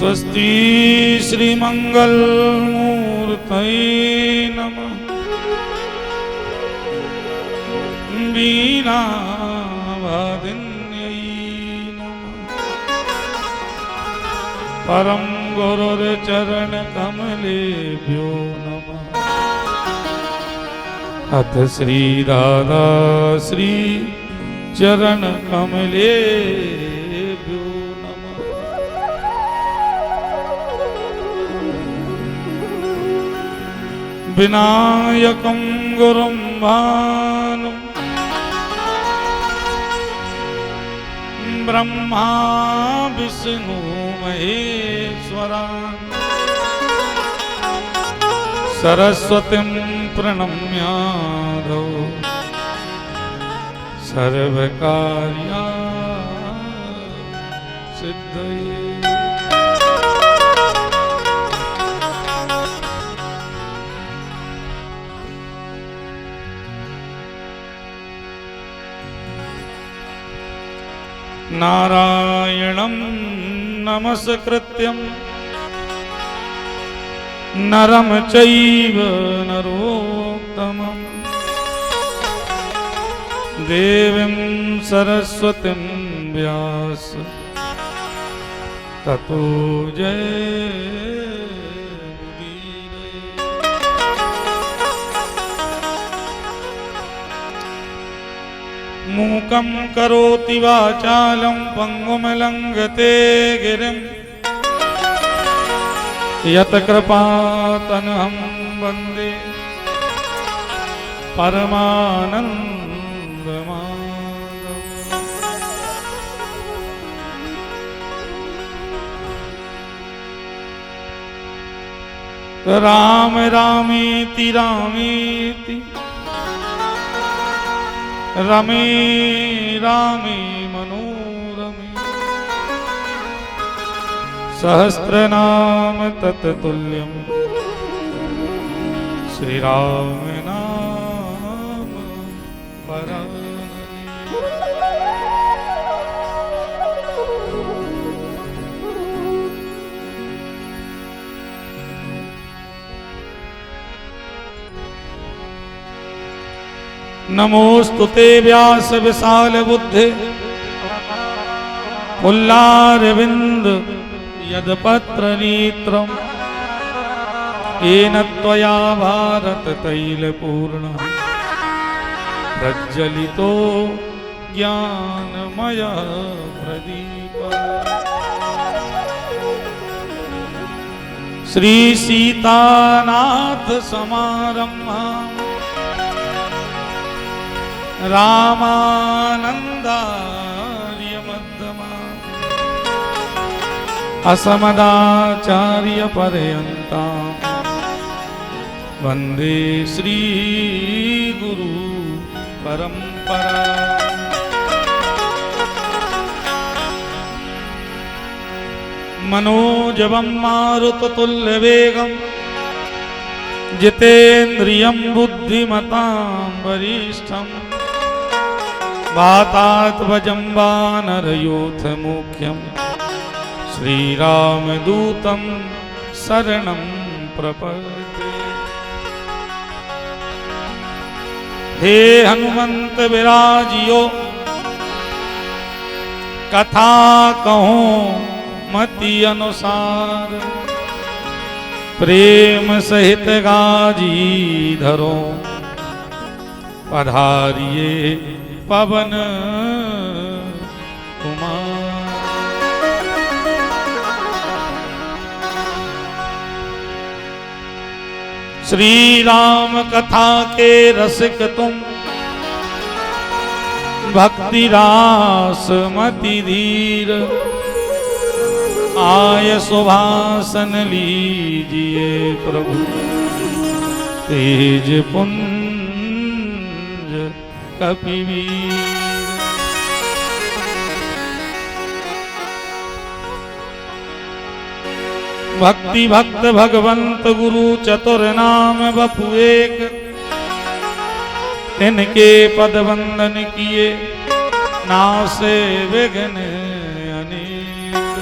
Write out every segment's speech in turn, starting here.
स्वस्ति श्रीमंगल मूर्तये नमः। वीणावादिन्यै नमः। परम गुरुर्चरण कमलेभ्यो नमः। अथ श्री दादा श्री चरण कमलेभ्यो नमः। विनायकं गुरुं भानुं ब्रह्मा विष्णु महेश्वरान् सरस्वतीं प्रणम्यादौ सर्वकार्या सिद्धये। नारायणं नमस्कृत्यं नरं चैव नरोत्तमं देवीं सरस्वतीं व्यास ततो जयमुदीरये। मूकं करोति वाचालं पंगुं लंघते गिरिं यत्कृपातमहं वन्दे परमानन्दमाधवम्। राम रामेति रामेति रमे रामे मनोरमे सहस्रनाम तत्तुल्यं श्रीराम नाम वरानने। नमोस्तुते व्यास विशाल बुद्धे पुल्लारविंद यदपत्र नेत्रं येन त्वया भारत तैलपूर्ण प्रज्वलितो ज्ञानमय प्रदीप। श्री सीतानाथ समारंभा रामानंदार्य मध्यमा असमदाचार्य पर्यंता वंदे श्री गुरु परंपरा। मनोजवं मारुततुल्यवेगं जितेन्द्रियं बुद्धिमतां वरिष्ठं वातात्मजं वानरयूथमुख्यं श्रीरामदूतं शरणं प्रपद्ये। हे हनुमंत विराजियो कथा कहूँ मति अनुसार प्रेम सहित गाजी धरो पधारिये पवन कुमार। श्री राम कथा के रसिक तुम भक्ति रास मति धीर आय सुभासन लीजिए प्रभु तेज पुंज कपिवीर। भक्ति भक्त भगवंत गुरु चतुर नाम बपु एक तिनके पद वंदन किए नासे विघ्न अनेक।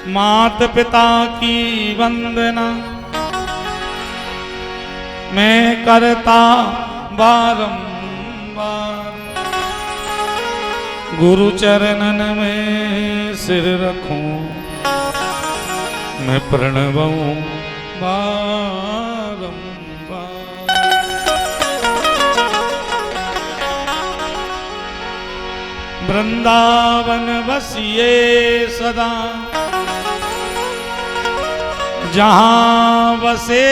मात पिता की वंदना मैं करता बारंबार, गुरु चरणन में सिर रखूं मैं प्रणवऊं बारंबार। वृंदावन बसिए सदा जहां बसे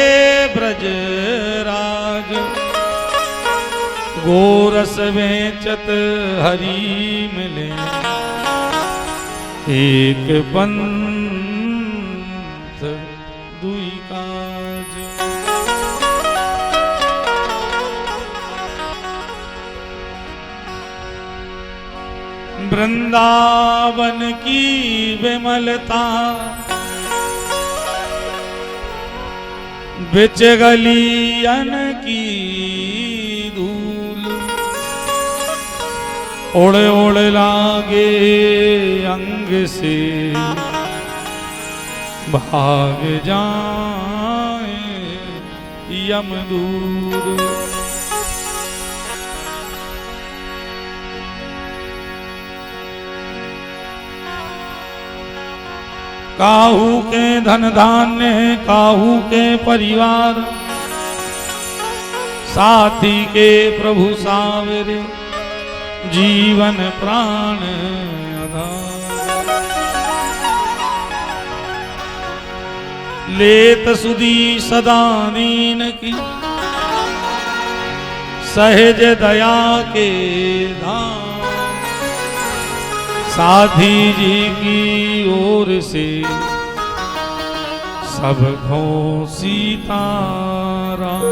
ब्रजराज, गोरस बेचत हरि मिले एक पंथ दुई काज। वृंदावन की विमलता बिच गलियन की धूल, उड़ उड़ लागे अंग से भाग जाए यमदूर। काहू के धन धान्य काहू के परिवार, साथी के प्रभु सावरे जीवन प्राण आधार। लेत सुधी सदा दीन की सहज दया के धाम, साधी जी की ओर से सब को सीताराम।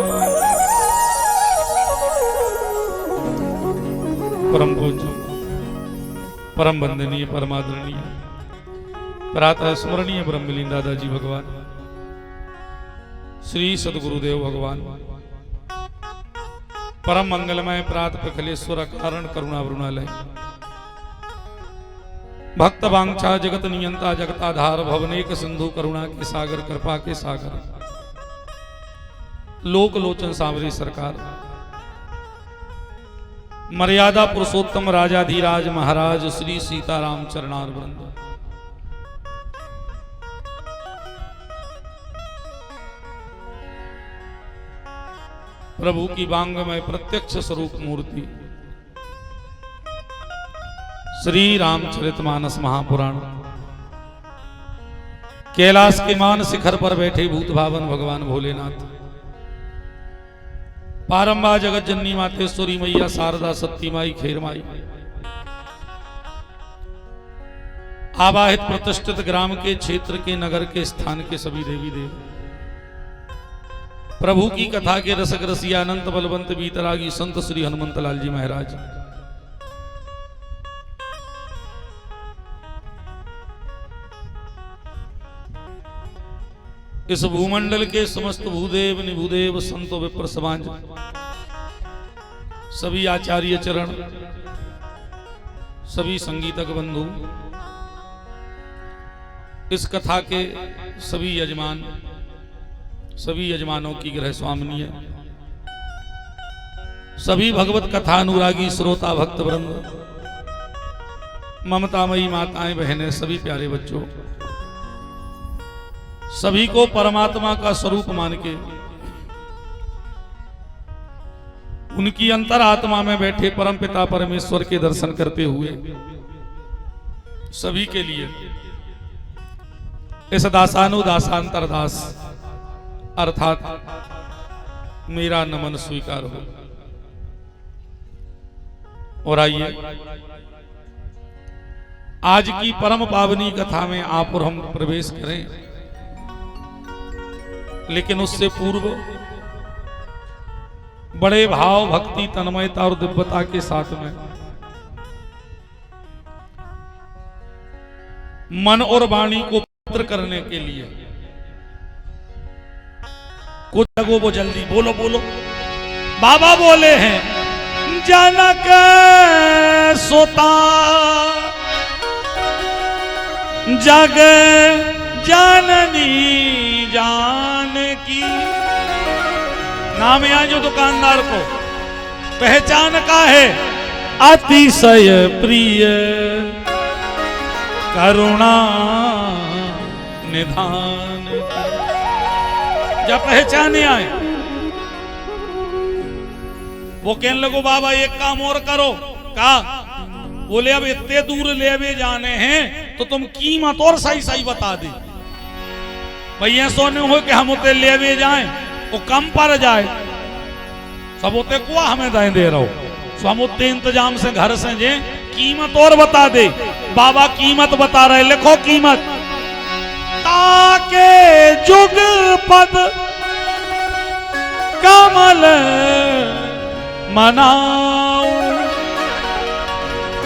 परम पूज्य परम वंदनीय परमादरणीय प्रातः स्मरणीय ब्रह्मलीन दादाजी भगवान श्री सदगुरुदेव भगवान परम मंगलमय प्रात प्रखलेश्वर कारण करुणा वरुणालय भक्त वांछा जगत नियंता जगताधार भवनेक सिंधु करुणा के सागर कृपा के सागर लोक लोचन सांवरी सरकार मर्यादा पुरुषोत्तम राजाधीराज महाराज श्री सीताराम चरणार वृंद। प्रभु की बांग में प्रत्यक्ष स्वरूप मूर्ति श्री रामचरितमानस महापुराण, कैलाश के मान शिखर पर बैठे भूत भावन भगवान भोलेनाथ, पारंबा जगत जननी मातेश्वरी मैया शारदा सती माई खेर माई, आवाहित प्रतिष्ठित ग्राम के क्षेत्र के नगर के स्थान के सभी देवी देव, प्रभु की कथा के रसक रसिया अनंत बलवंत बीतरागी संत श्री हनुमंत लाल जी महाराज, इस भूमंडल के समस्त भूदेव निभूदेव संतो विप्र समाज, सभी आचार्य चरण, सभी संगीतक बंधु, इस कथा के सभी यजमान, सभी यजमानों की गृह स्वामिनी है, सभी भगवत कथा अनुरागी श्रोता भक्त वृंद, ममतामयी माताएं बहनें, सभी प्यारे बच्चों, सभी को परमात्मा का स्वरूप मान के उनकी अंतरात्मा में बैठे परम पिता परमेश्वर के दर्शन करते हुए सभी के लिए इस दासानुदासांतरदास अर्थात मेरा नमन स्वीकार हो। और आइए आज की परम पावनी कथा में आप और हम प्रवेश करें, लेकिन उससे पूर्व बड़े भाव भक्ति तन्मयता और दिव्यता के साथ में मन और वाणी को पवित्र करने के लिए कुछ लगो वो जल्दी बोलो बोलो। बाबा बोले हैं जनक सोता जग जननी जानकी। नाम यहाँ जो दुकानदार को पहचान का है, अतिशय प्रिय करुणा निधान की। जब पहचाने आए वो कहने लगो बाबा एक काम और करो। कहा? बोले अब इतने दूर ले जाने हैं तो तुम कीमत और सही सही बता दे। भैया सोने हो कि हम उतने ले जाएं वो कम पड़ जाए, सब उतने कुआ हमें दे रहो, तो हम उतने इंतजाम से घर से जे कीमत और बता दे। बाबा कीमत बता रहे, लिखो कीमत। ताके जुग पद कमल मनाऊ।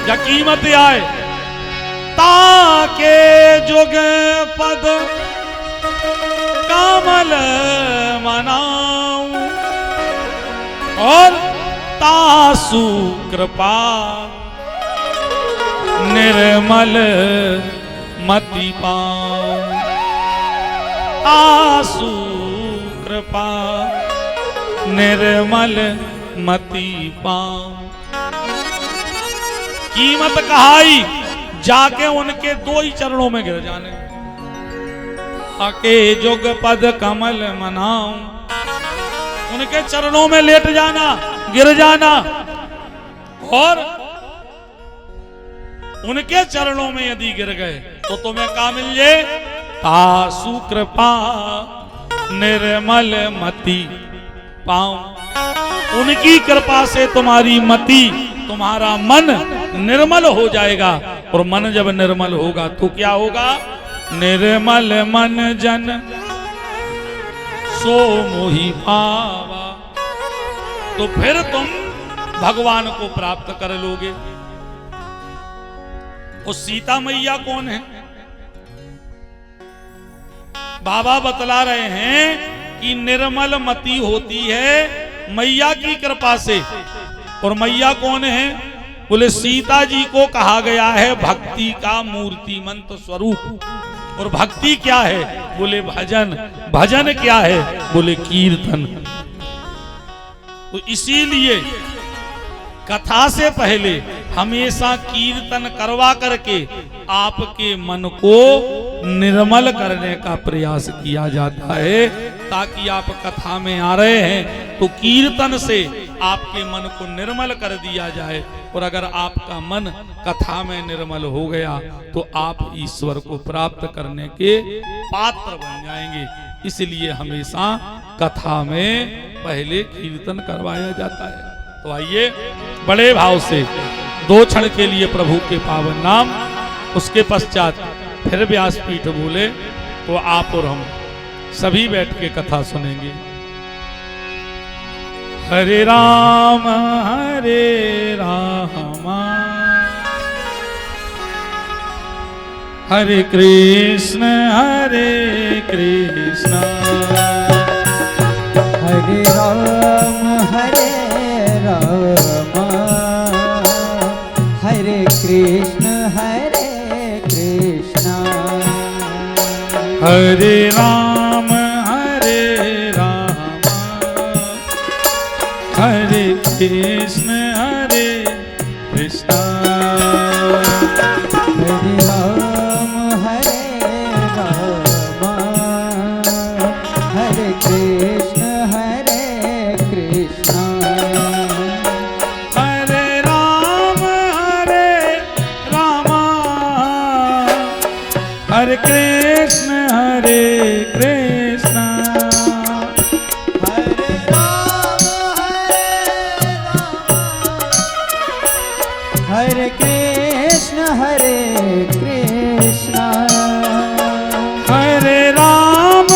या कीमत आए, ताके जुग पद कमल मनाऊ और तासु कृपा निर्मल मति पाऊं। आसु कृपा निर्मल मति पाऊं। कीमत कहाई, जाके उनके दो ही चरणों में गिर जाने। आके जुग पद कमल मनाऊं, उनके चरणों में लेट जाना, गिर जाना और उनके चरणों में यदि गिर गए तो तुम्हें क्या मिल जाए? तासु कृपा निर्मल मति पाऊं। उनकी कृपा से तुम्हारी मति, तुम्हारा मन निर्मल हो जाएगा। और मन जब निर्मल होगा तो क्या होगा? निर्मल मन जन सो मोहि पावा। तो फिर तुम भगवान को प्राप्त कर लोगे। और सीता मैया कौन है? बाबा बतला रहे हैं कि निर्मल मति होती है मैया की कृपा से। और मैया कौन है? बोले सीता जी को कहा गया है भक्ति का मूर्तिमंत स्वरूप। और भक्ति क्या है? बोले भजन। भजन क्या है? बोले कीर्तन। तो इसीलिए कथा से पहले हमेशा कीर्तन करवा करके आपके मन को निर्मल करने का प्रयास किया जाता है, ताकि आप कथा में आ रहे हैं तो कीर्तन से आपके मन को निर्मल कर दिया जाए। और अगर आपका मन कथा में निर्मल हो गया तो आप ईश्वर को प्राप्त करने के पात्र बन जाएंगे। इसलिए हमेशा कथा में पहले कीर्तन करवाया जाता है। तो आइए बड़े भाव से दो क्षण के लिए प्रभु के पावन नाम, उसके पश्चात फिर व्यासपीठ बोले तो आप और हम सभी बैठ के कथा सुनेंगे। हरे राम हरे कृष्ण हरे राम हरे कृष्ण हरे राम हरे कृष्ण हरे राम हरे कृष्ण हरे कृष्ण हरे कृष्ण हरे राम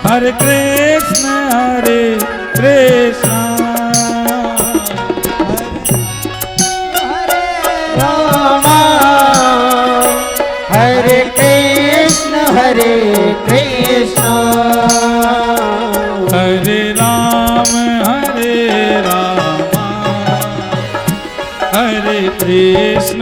हरे कृष्ण हरे कृष्ण हरे कृष्ण हरे राम हरे कृष्ण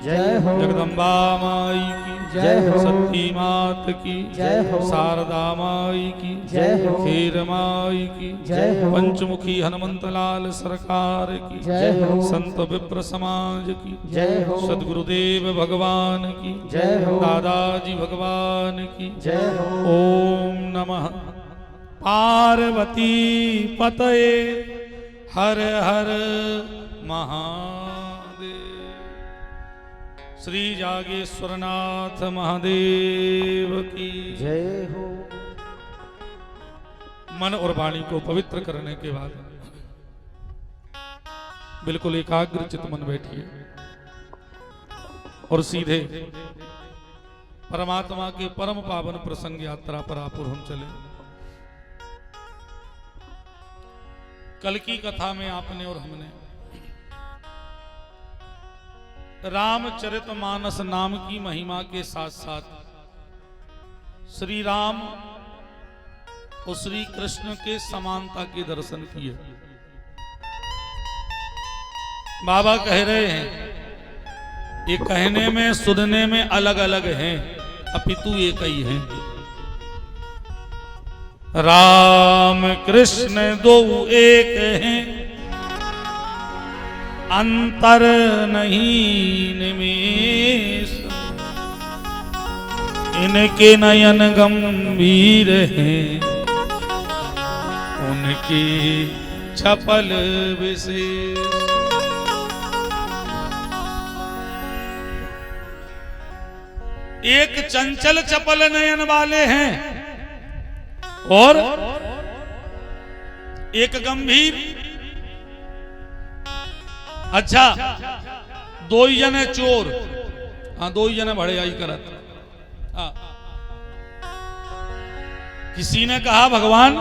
जय हो जगदम्बा माई की जय हो सती मात की जय हो शारदा माई की जय हो खीर माई की जय हो पंचमुखी हनुमंत लाल सरकार की जय हो संत विप्र समाज की जय हो सदगुरुदेव भगवान की जय हो दादाजी भगवान की जय हो ओम नमः पार्वती पतये हर हर महादेव। श्री जागेश्वरनाथ महादेव की जय हो। मन और वाणी को पवित्र करने के बाद बिल्कुल एकाग्र चित्त मन बैठिए और सीधे परमात्मा के परम पावन प्रसंग यात्रा पर आपुर हम चले। कल की कथा में आपने और हमने रामचरितमानस नाम की महिमा के साथ साथ श्री राम और श्री कृष्ण के समानता के दर्शन किए। बाबा कह रहे हैं ये कहने में सुनने में अलग अलग हैं अपितु एक ही हैं। राम कृष्ण दो एक हैं अंतर नहीं निमेष इनके नयन गंभीर हैं उनकी चपल विशेष। एक चंचल चपल नयन वाले हैं और एक गंभीर। अच्छा दो ही जने चोर, हाँ दो ही जने भड़े आई करत। हाँ किसी ने कहा भगवान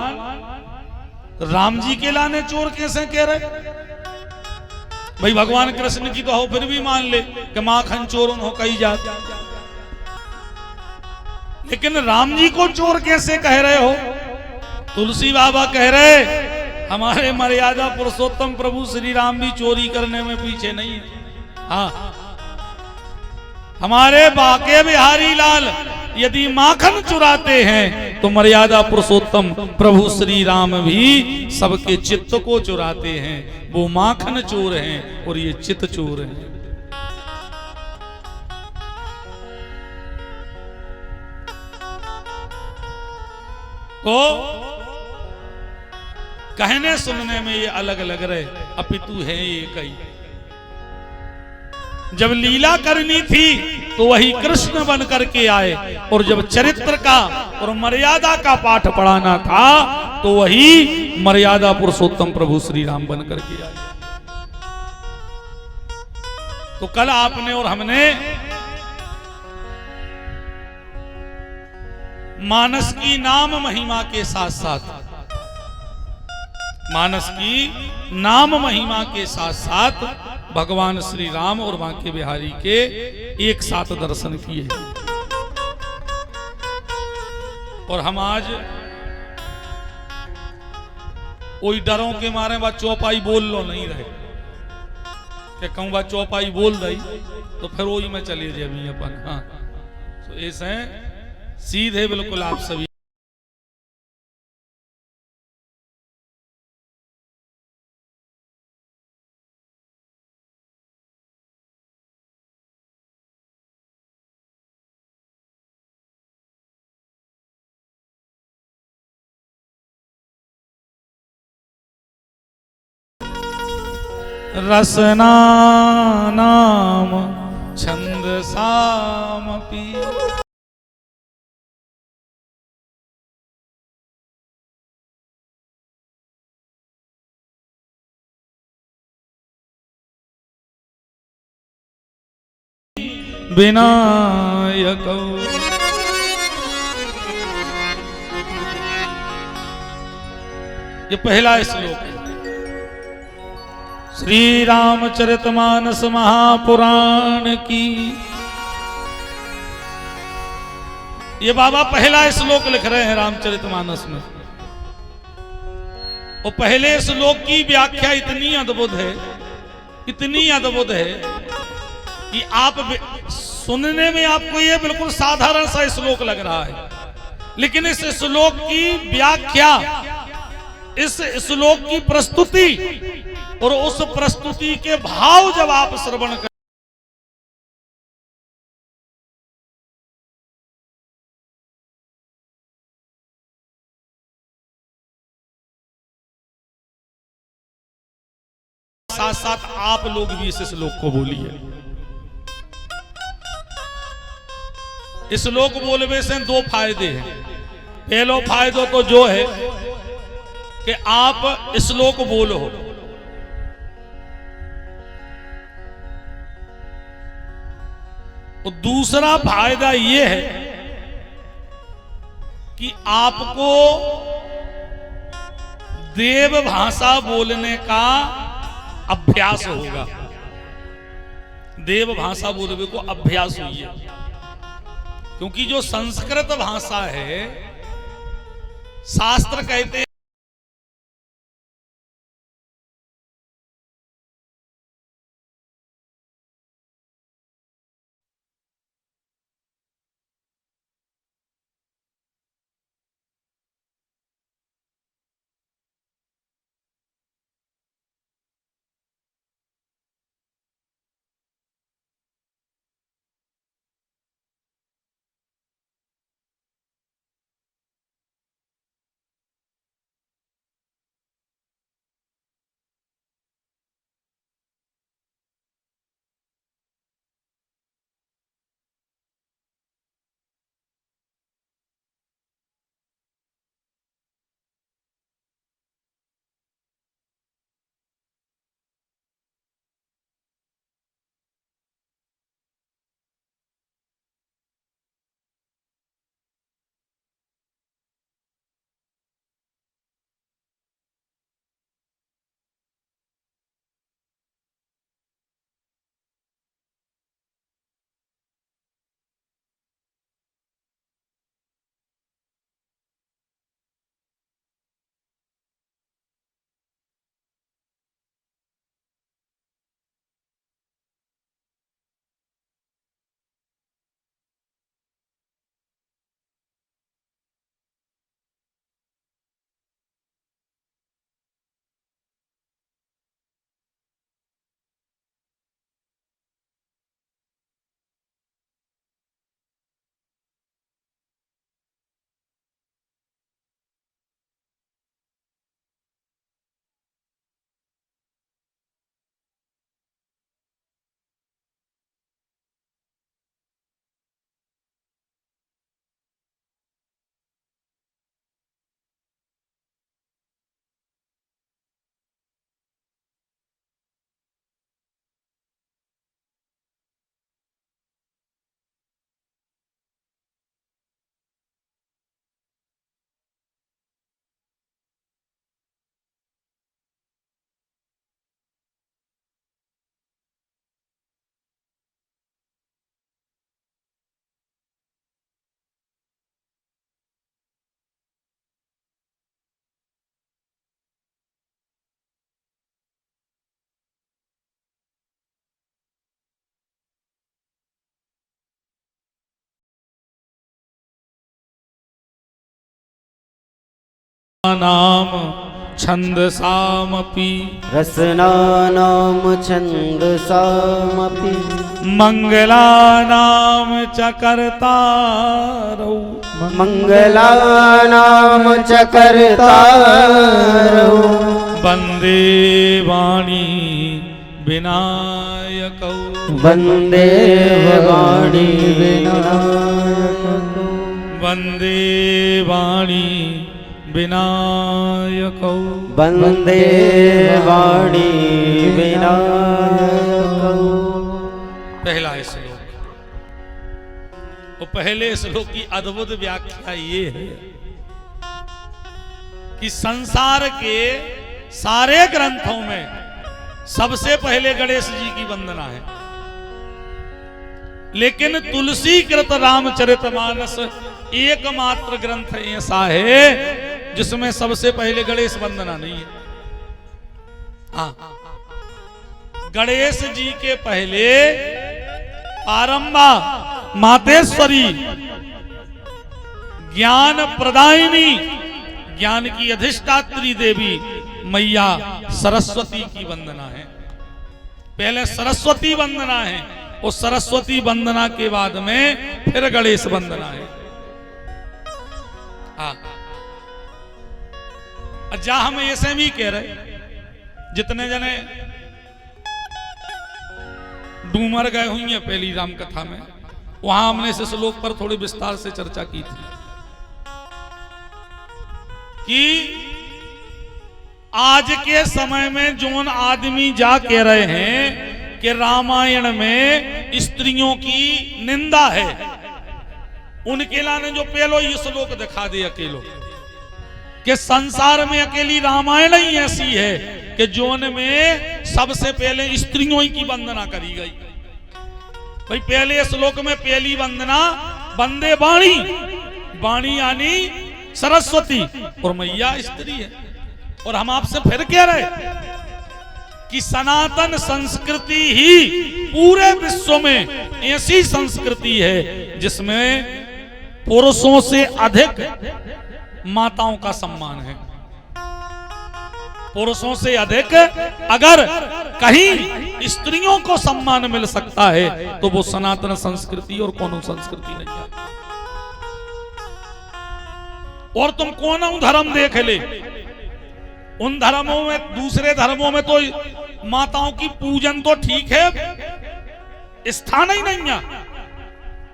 राम जी के लाने चोर कैसे कह रहे? भाई भगवान कृष्ण की तो हो फिर भी मान ले कि माखन चोर हो कही जात, लेकिन राम जी को चोर कैसे कह रहे हो? तुलसी बाबा कह रहे हमारे मर्यादा पुरुषोत्तम प्रभु श्री राम भी चोरी करने में पीछे नहीं है। हाँ हमारे बाके बिहारी लाल यदि माखन चुराते हैं तो मर्यादा पुरुषोत्तम प्रभु श्री राम भी सबके चित्त को चुराते हैं। वो माखन चोर हैं और ये चित्त चोर हैं। तो कहने सुनने में ये अलग अलग रहे अपितु है ये कई। जब लीला करनी थी तो वही कृष्ण बन करके आए और जब चरित्र का और मर्यादा का पाठ पढ़ाना था तो वही मर्यादा पुरुषोत्तम प्रभु श्री राम बन करके आए। तो कल आपने और हमने मानस की नाम महिमा के साथ साथ मानस की नाम महिमा के साथ साथ भगवान श्री राम और बांके बिहारी के एक साथ दर्शन किए। और हम आज कोई डरों के मारे बा चौपाई बोल लो नहीं रहे कि कहूँ बा चौपाई बोल रही तो फिर वही में चले जाए अपन। हाँ तो ऐसे सीधे बिल्कुल आप सभी रसना नाम छंद सामपि विनायक। ये पहला श्लोक है श्री रामचरितमानस महापुराण की। ये बाबा पहला श्लोक लिख रहे हैं रामचरितमानस में और पहले श्लोक की व्याख्या इतनी अद्भुत है, इतनी अद्भुत है कि आप सुनने में आपको ये बिल्कुल साधारण सा श्लोक लग रहा है, लेकिन इस श्लोक की व्याख्या, इस श्लोक की प्रस्तुति और उस प्रस्तुति के भाव जब आप श्रवण कर साथ साथ आप लोग भी इस श्लोक को बोलिए। इस श्लोक बोलने से दो फायदे हैं। पहला फायदा तो जो है कि आप श्लोक बोलो, और दूसरा फायदा यह है कि आपको देव भाषा बोलने का अभ्यास होगा। देव भाषा बोलने को अभ्यास हुई है, क्योंकि जो संस्कृत भाषा है, शास्त्र कहते हैं नाम छंदसामपि रसनानां छन्दसामपि मंगलानाम च कर्तारौ मङ्गलानां च कर्तारौ वन्दे वाणी विनायकौ वन्दे वाणी विनायकौ वन्दे वाणी विनायकौ वन्दे वाणी विनायकौ। पहला श्लोक, और पहले श्लोक की अद्भुत व्याख्या ये है कि संसार के सारे ग्रंथों में सबसे पहले गणेश जी की वंदना है, लेकिन तुलसी कृत रामचरितमानस एकमात्र ग्रंथ ऐसा है जिसमें सबसे पहले गणेश वंदना नहीं है। हाँ, गणेश जी के पहले आरंभा मातेश्वरी, ज्ञान प्रदायिनी, ज्ञान की अधिष्ठात्री देवी मैया सरस्वती की वंदना है। पहले सरस्वती वंदना है, और सरस्वती वंदना के बाद में फिर गणेश वंदना है। जा हम ऐसे भी कह रहे, जितने जने डूमर गए हुई हैं पहली राम कथा में, वहां हमने इस श्लोक पर थोड़ी विस्तार से चर्चा की थी कि आज के समय में जोन आदमी जा कह रहे हैं कि रामायण में स्त्रियों की निंदा है, उनके लाने जो पहलो ये श्लोक दिखा दे अकेलो कि संसार में अकेली रामायण ही ऐसी है कि जोन में सबसे पहले स्त्रियों की वंदना करी गई। भाई पहले श्लोक में पहली वंदना वंदे वाणी, वाणी यानी सरस्वती, और मैया स्त्री है। और हम आपसे फिर कह रहे कि सनातन संस्कृति ही पूरे विश्व में ऐसी संस्कृति है जिसमें पुरुषों से अधिक माताओं का सम्मान है। पुरुषों से अधिक अगर कहीं स्त्रियों को सम्मान मिल सकता है तो वो सनातन संस्कृति और कौन संस्कृति नहीं है। और तुम कौन धर्म देख ले, उन धर्मों में, दूसरे धर्मों में तो माताओं की पूजन तो ठीक है, स्थान ही नहीं है।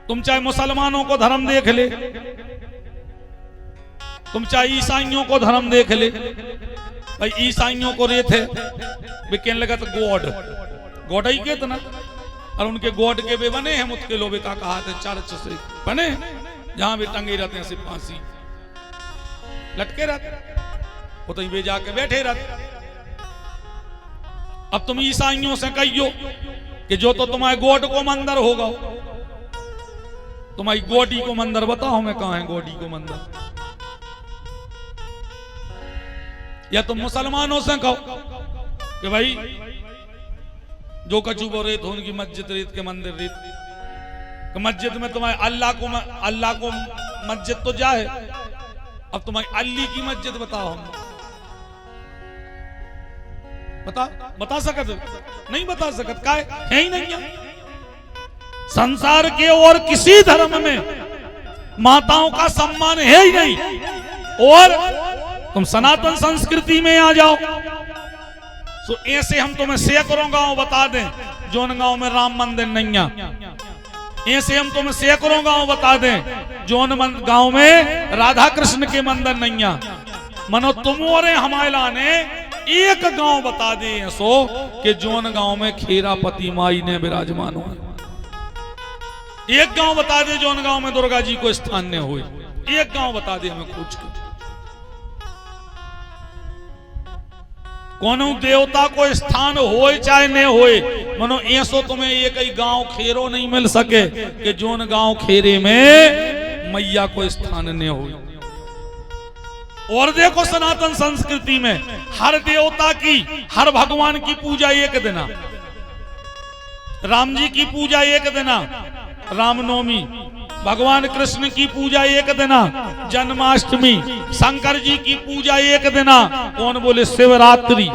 तुम चाहे मुसलमानों को धर्म देख ले, तुम चाहे ईसाइयों को धर्म देख ले। भाई ईसाइयों को रे थे वे कहने लगा तो गॉड ही के तना, और उनके गॉड के वे बने हैं मुतके लोबे का कहा थे चर्च से बने, जहां भी टंगे रहते हैं सिर्फ फांसी लटके रहते, वो तो वे जाके बैठे रहते। अब तुम ईसाइयों से कहियो कि जो तो तुम्हारे गॉड को मंदिर होगा, तुम्हारी गॉडी को मंदिर बताओ मैं कहां है गॉडी को मंदिर। या तुम मुसलमानों से कहो कि भाई जो कचू बो रेत हो उनकी मस्जिद रेत के मंदिर रेत कि मस्जिद में तुम्हारे अल्लाह को मस्जिद तो जाए, अब तुम्हारी अल्ली की मस्जिद बताओ। हम बता सकत नहीं, बता सकत का है ही नहीं है। संसार के और किसी धर्म में माताओं का सम्मान है ही नहीं। और तुम सनातन संस्कृति में आ जाओ तो ऐसे हम तुम्हें सैकड़ों गांव बता दें जोन गांव में राम मंदिर नहीं है। ऐसे हम तुम्हें सैकड़ों गांव बता दें जोन गांव में राधा कृष्ण के मंदिर नहीं है। मनो तुम और हमारा ने एक गांव बता दे सो कि जोन गांव में खेरापति माई ने विराजमान हुआ। एक गांव बता दे जोन गांव में दुर्गा जी को स्थान ने हुए। एक गांव बता दे हमें पूछ के। कोनो देवता को स्थान होए चाहे न होए, मनो ऐसो तुम्हें एक ही गांव खेरो नहीं मिल सके कि जोन गांव खेरे में मैया को स्थान न हो। और देखो सनातन संस्कृति में हर देवता की, हर भगवान की पूजा एक दिन, राम जी की पूजा एक दिन रामनवमी, भगवान कृष्ण की पूजा एक दिन जन्माष्टमी, शंकर जी की पूजा एक दिन कौन बोले शिवरात्रि,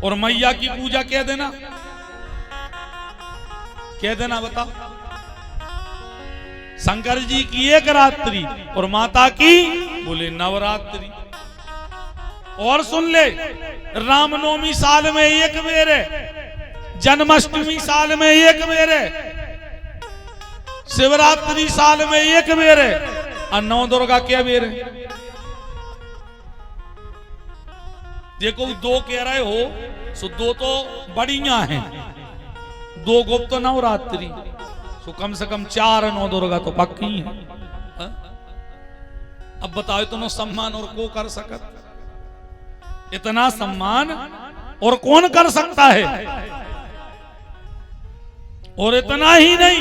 और मैया की पूजा क्या देना, क्या देना बताओ। शंकर जी की एक रात्रि और माता की बोले नवरात्रि। और सुन ले, रामनवमी साल में एक बेर है, जन्माष्टमी साल में एक बेर है, शिवरात्रि साल में एक बेर है, और नौ दुर्गा क्या बेर है। देखो दो कह रहे हो सो दो तो बढ़िया हैं, दो गुप्त नवरात्रि, सो कम से कम 4 नौ दुर्गा तो पक्की है। अब बताओ इतना सम्मान और को कर सकत, इतना सम्मान और कौन कर सकता है। और इतना ही नहीं,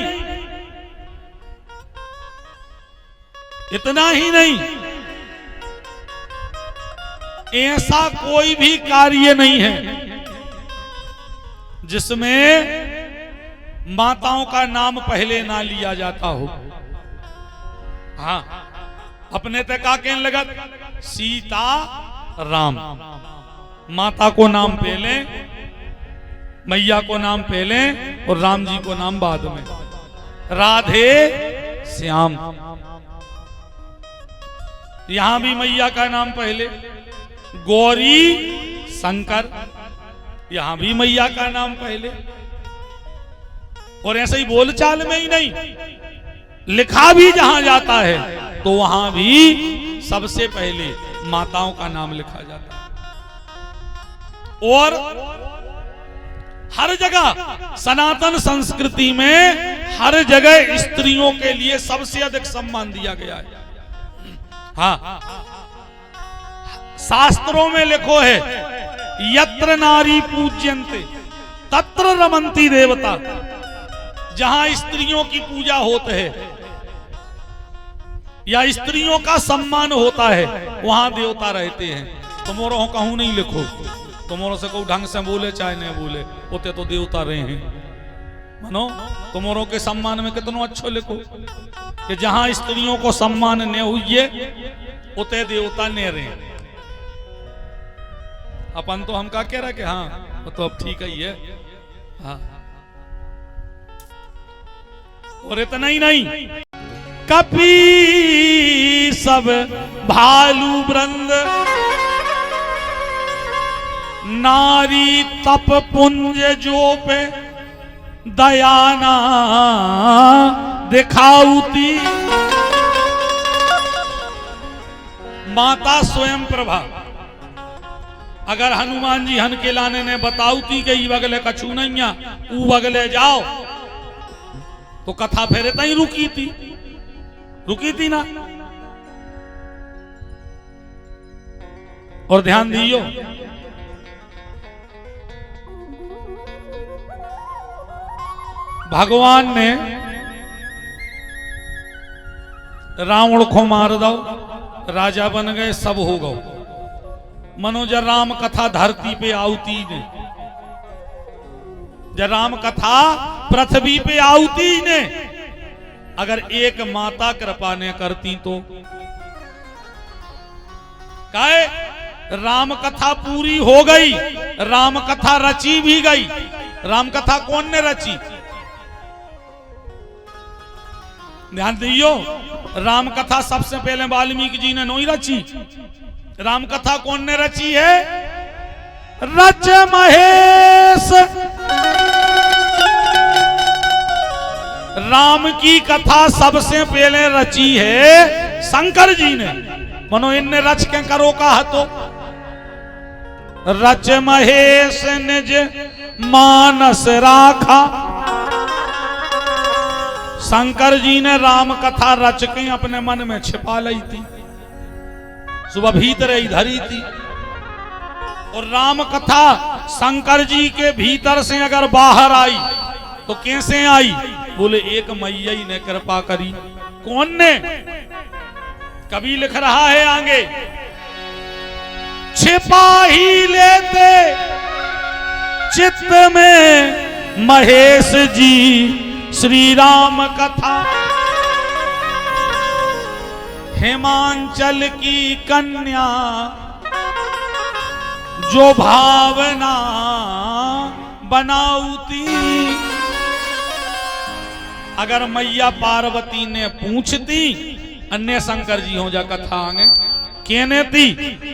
इतना ही नहीं, ऐसा कोई भी कार्य नहीं है जिसमें माताओं का नाम पहले ना लिया जाता हो। हाँ, अपने तक का कहने लगत सीता राम, माता को नाम पहले, मैया को नाम पहले और राम जी को नाम बाद में। राधे श्याम, यहां भी मैया का नाम पहले। गौरी शंकर, यहां भी मैया का नाम पहले। और ऐसे ही बोलचाल में ही नहीं, लिखा भी जहां जाता है तो वहां भी सबसे पहले माताओं का नाम लिखा जाता है। और हर जगह सनातन संस्कृति में हर जगह स्त्रियों के लिए सबसे अधिक सम्मान दिया गया है। हाँ, शास्त्रों में लिखो है यत्र नारी पूज्यन्ते तत्र रमन्ति देवता। जहां स्त्रियों की पूजा होती है या स्त्रियों का सम्मान होता है वहां देवता रहते हैं। तुमोरो कहूं नहीं लिखो, तुमोरो से कोई ढंग से बोले चाहे नहीं बोले, उते तो देवता रहे हैं। मानो तुमोरो के सम्मान में कितनो अच्छो लिखो कि जहां स्त्रियों को सम्मान न हुई उते देवता ने रहे। अपन तो हम का कह रहा कि हाँ वो तो अब ठीक ही है। हाँ, और इतना ही नहीं, कपि सब भालू वृंद नारी तप पुंज जो पे दयाना दिखाऊती। माता स्वयं प्रभा अगर हनुमान जी हन के लाने ने बताऊती कि बगले कछू नैया ऊ बगले जाओ तो कथा फिर तई रुकी थी ना। और ध्यान दियो, भगवान ने रावण को मार दो, राजा बन गए, सब हो गए। मनोज राम कथा धरती पे आउती ने, जब राम कथा पृथ्वी पे आउती ने अगर एक माता कृपा ने करती तो काहे राम कथा पूरी हो गई, राम कथा रची भी गई। राम कथा कौन ने रची? ध्यान दियो, राम कथा सबसे पहले वाल्मीकि जी ने नहीं रची। राम कथा कौन ने रची है? रच महेश। राम की कथा सबसे पहले रची है शंकर जी ने। मनो इनने रच के करो कहा तो रच महेश निज मानस राखा। शंकर जी ने राम कथा रच के अपने मन में छिपा ली थी, सुबह भीतर ही धरी थी। और राम कथा शंकर जी के भीतर से अगर बाहर आई तो कैसे आई? बोले एक मैया ही ने कृपा करी। कौन ने? कवि लिख रहा है आगे, छिपा ही लेते चित्त में महेश जी श्री राम कथा। हिमांचल की कन्या जो भावना बनाऊती। अगर मैया पार्वती ने पूछती अन्य शंकर जी हो जा कथा आगे कहने थी,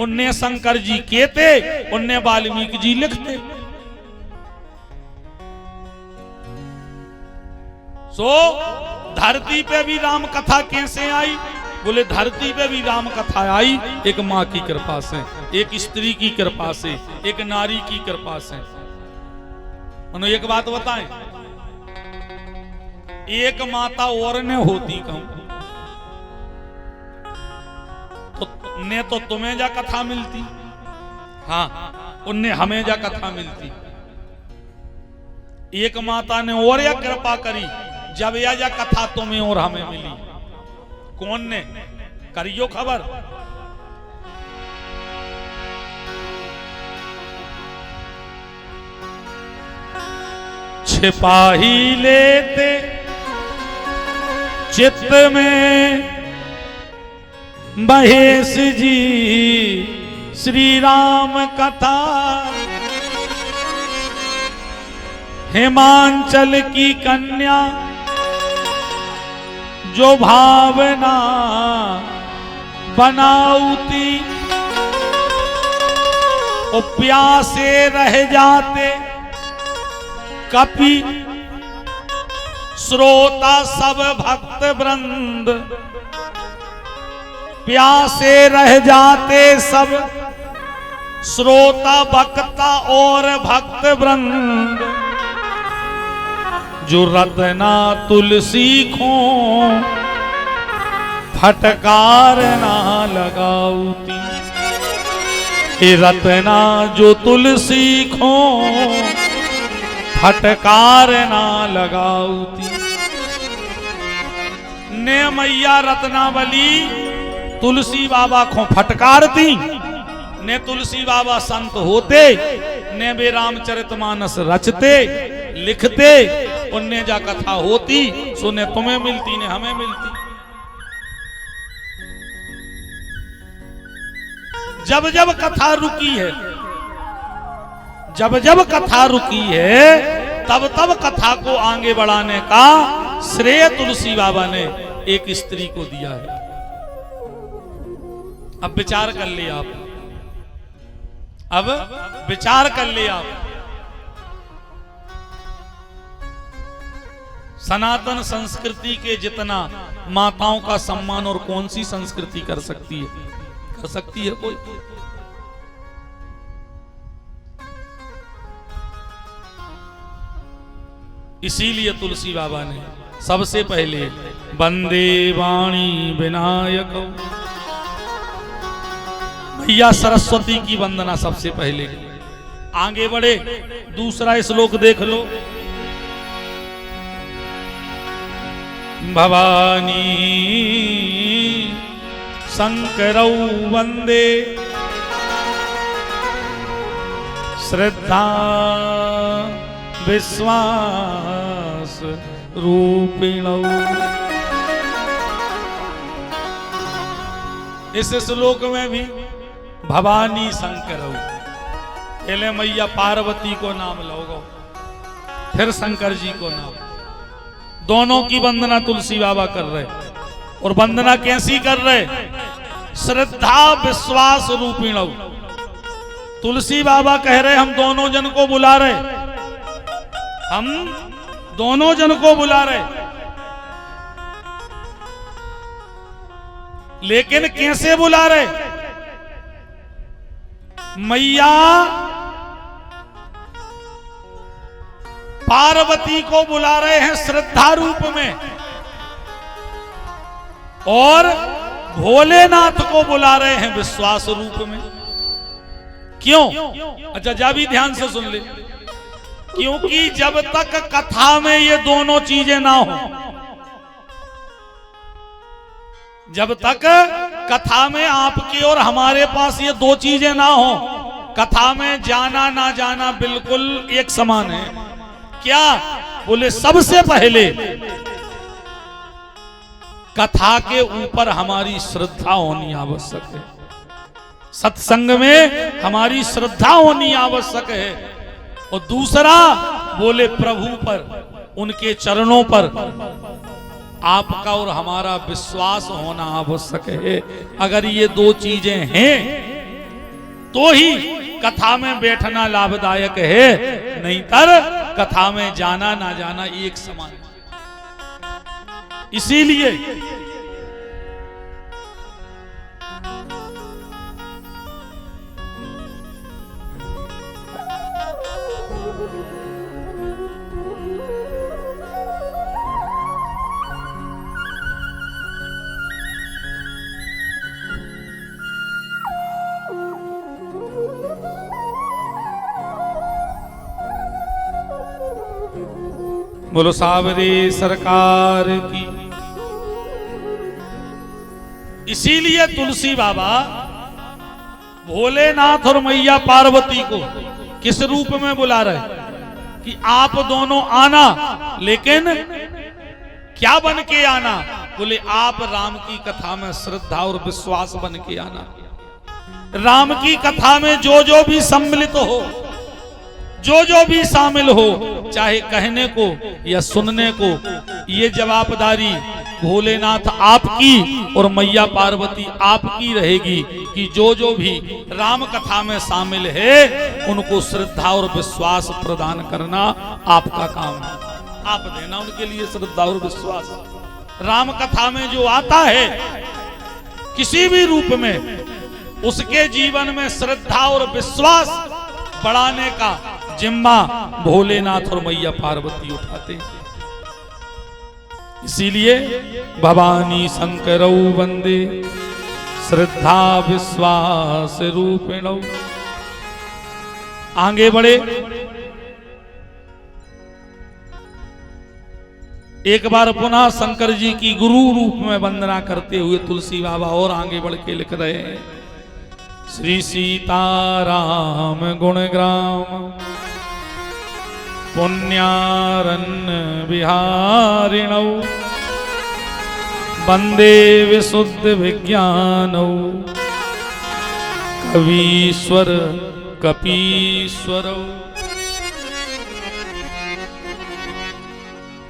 उन्ने शंकर जी कहते, उन्ने वाल्मीकि जी लिखते। सो धरती पे भी राम कथा कैसे आई? बोले धरती पे भी राम कथा आई एक माँ की कृपा से, एक स्त्री की कृपा से, एक नारी की कृपा से। मनो एक बात बताएं, एक माता और ने होती कहूं तो तुम्हें जा कथा मिलती, हाँ उन्हें हमें जा कथा मिलती। एक माता ने और या कृपा करी जब या जा कथा तुम्हें और हमें मिली। कौन ने? करियो खबर। छिपा ही लेते चित्त में महेश जी श्री राम कथा। हिमांचल की कन्या जो भावना बनाऊती, वो प्यासे रह जाते कपि श्रोता सब भक्त वृंद। प्यासे रह जाते सब श्रोता वक्ता और भक्त वृंद। जो रतना तुलसी खो फटकार ना लगाऊती। हे रतना जो तुलसी खो फटकार ना लगाऊती। ने मैया रत्नावली तुलसी बाबा को फटकारती। ने तुलसी बाबा संत होते, ने वे रामचरितमानस रचते लिखते, उन्हें जा कथा होती, सो ने तुम्हें मिलती ने हमें मिलती। जब जब कथा रुकी है, जब जब कथा रुकी है, तब तब कथा को आगे बढ़ाने का श्रेय तुलसी बाबा ने एक स्त्री को दिया है। अब विचार कर ले आप, अब विचार कर ले आप। सनातन संस्कृति के जितना माताओं का सम्मान और कौन सी संस्कृति कर सकती है? कर सकती है कोई? इसीलिए तुलसी बाबा ने सबसे पहले वंदे वाणी विनायक, मैया सरस्वती की वंदना सबसे पहले। आगे बढ़े, दूसरा श्लोक देख लो। भवानी शंकरौ वंदे श्रद्धा विश्वास रूपिणौ। इस श्लोक में भी भवानी शंकरौ, पहले मैया पार्वती को नाम लोगो, फिर शंकर जी को नाम। दोनों की वंदना तुलसी बाबा कर रहे, और वंदना कैसी कर रहे? श्रद्धा विश्वास रूपिणौ। तुलसी बाबा कह रहे हम दोनों जन को बुला रहे, हम दोनों जन को बुला रहे, लेकिन कैसे बुला रहे? मैया पार्वती को बुला रहे हैं श्रद्धा रूप में, और भोलेनाथ को बुला रहे हैं विश्वास रूप में। क्यों? अच्छा जा भी ध्यान से सुन ले। क्योंकि जब तक कथा में ये दोनों चीजें ना हो, जब तक कथा में आपके और हमारे पास ये दो चीजें ना हो, कथा में जाना ना जाना बिल्कुल एक समान है। क्या बोले? सबसे पहले कथा के ऊपर हमारी श्रद्धा होनी आवश्यक है, सत्संग में हमारी श्रद्धा होनी आवश्यक है। और दूसरा बोले प्रभु पर, उनके चरणों पर आपका और हमारा विश्वास होना आवश्यक है। अगर ये दो चीजें हैं तो ही कथा में बैठना लाभदायक है, नहीं तर कथा में जाना ना जाना एक समान। इसीलिए बोलो सावरे सरकार की। इसीलिए तुलसी बाबा भोलेनाथ और मैया पार्वती को किस रूप में बुला रहे? कि आप दोनों आना, लेकिन क्या बन के आना? बोले आप राम की कथा में श्रद्धा और विश्वास बन के आना। राम की कथा में जो भी सम्मिलित हो, जो भी शामिल हो, चाहे कहने को या सुनने को, ये जवाबदारी भोलेनाथ आपकी और मैया पार्वती आपकी रहेगी कि जो भी राम कथा में शामिल है उनको श्रद्धा और विश्वास प्रदान करना आपका काम है। आप देना उनके लिए श्रद्धा और विश्वास। राम कथा में जो आता है किसी भी रूप में, उसके जीवन में श्रद्धा और विश्वास बढ़ाने का जिम्मा भोलेनाथ और मैया पार्वती उठाते हैं। इसीलिए भवानी शंकरौ वंदे श्रद्धा विश्वास रूपिणौ। आगे बढ़े, एक बार पुनः शंकर जी की गुरु रूप में वंदना करते हुए तुलसी बाबा और आगे बढ़ के लिख रहे हैं, श्री सीताराम गुणग्राम पुण्यारण्य विहारिणौ वंदे विशुद्ध विज्ञानौ कवीश्वर कपीश्वरौ।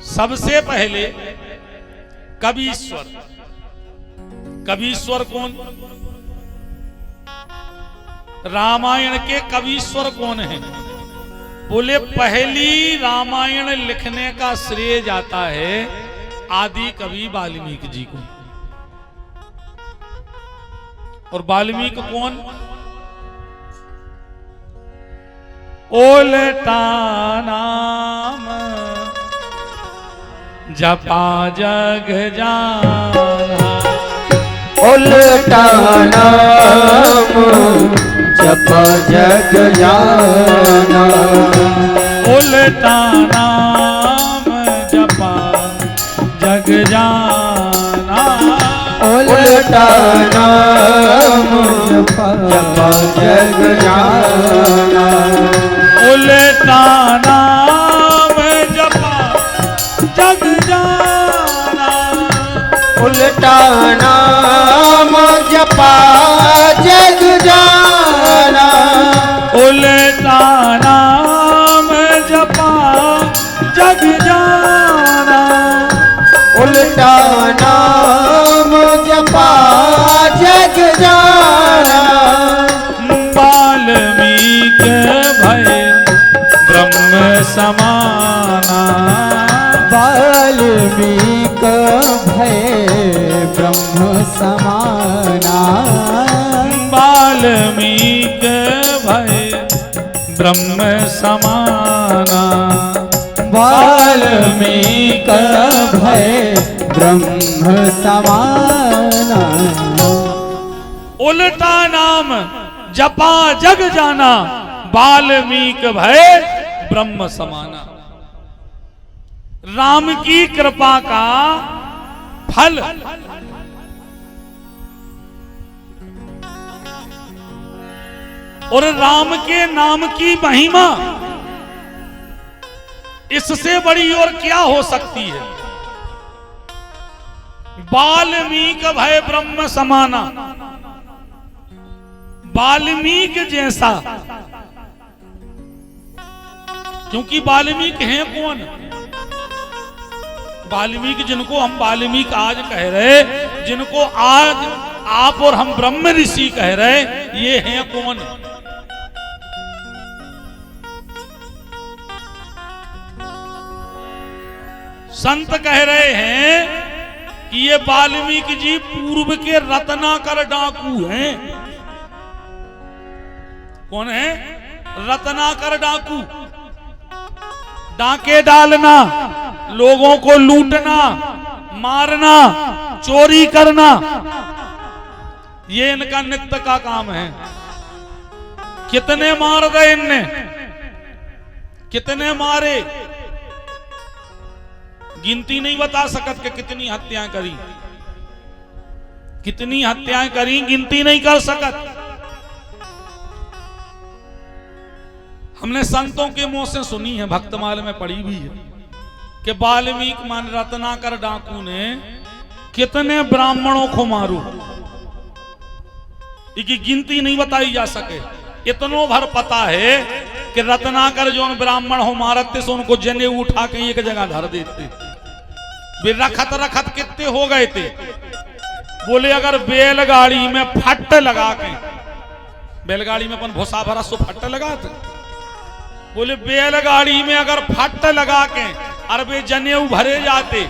सबसे पहले कवीश्वर। कवीश्वर कौन? रामायण के कवीश्वर कौन है? बोले पहली रामायण लिखने का श्रेय जाता है आदि कवि वाल्मीकि जी को। और वाल्मीकि कौन? ओलटा नाम जपा जग जाना, उल्टा नाम जपा जग जाना, उल्टा नाम जपा जग जाना, उल्टा नाम जपा जग जाना, उल्टा नाम जपा जग जाना, उल्टा नाम जपा जग जाना, उल्टा नाम जपा जग जाना, उल्टा नाम जपा जग जाना, वाल्मीकि भय ब्रह्म समाना, वाल्मीकि भय ब्रह्म समाना, वाल्मीकि भय ब्रह्म समाना, वाल्मीकि भय ब्रह्म समाना, उल्टा नाम जपा जग जाना, वाल्मीकि भय ब्रह्म समाना। राम की कृपा का फल और राम के नाम की महिमा, इससे बड़ी और क्या हो सकती है? वाल्मीकि भय ब्रह्म समाना। वाल्मीकि जैसा, क्योंकि वाल्मीकि हैं कौन? वाल्मीकि जिनको हम वाल्मीकि आज कह रहे, जिनको आज आप और हम ब्रह्म ऋषि कह रहे, ये हैं कौन? संत कह रहे हैं कि ये वाल्मीकि जी पूर्व के रत्नाकर डाकू हैं। कौन है? रत्नाकर डाकू। डाके डालना, लोगों को लूटना, मारना, चोरी करना, ये इनका नित्य का काम है। कितने मार गए इनने, कितने मारे, गिनती नहीं बता सकत कि कितनी हत्याएं करी, कितनी हत्याएं करी, गिनती नहीं कर सकत। हमने संतों के मुंह से सुनी है, भक्तमाल में पढ़ी भी है कि वाल्मीकि मान रत्नाकर डाकू ने कितने ब्राह्मणों को मारू, इसकी गिनती नहीं बताई जा सके। इतनो भर पता है कि रत्नाकर जो ब्राह्मण हो मारते से उनको जने उठा के एक जगह धर देते। वे रखत रखत कितने हो गए थे, बोले अगर बैलगाड़ी में फट लगा के, बैलगाड़ी में अपन भूसा भरा सो फट लगाते, बोले बैलगाड़ी में अगर फट लगा के और वे जनेऊ भरे जाते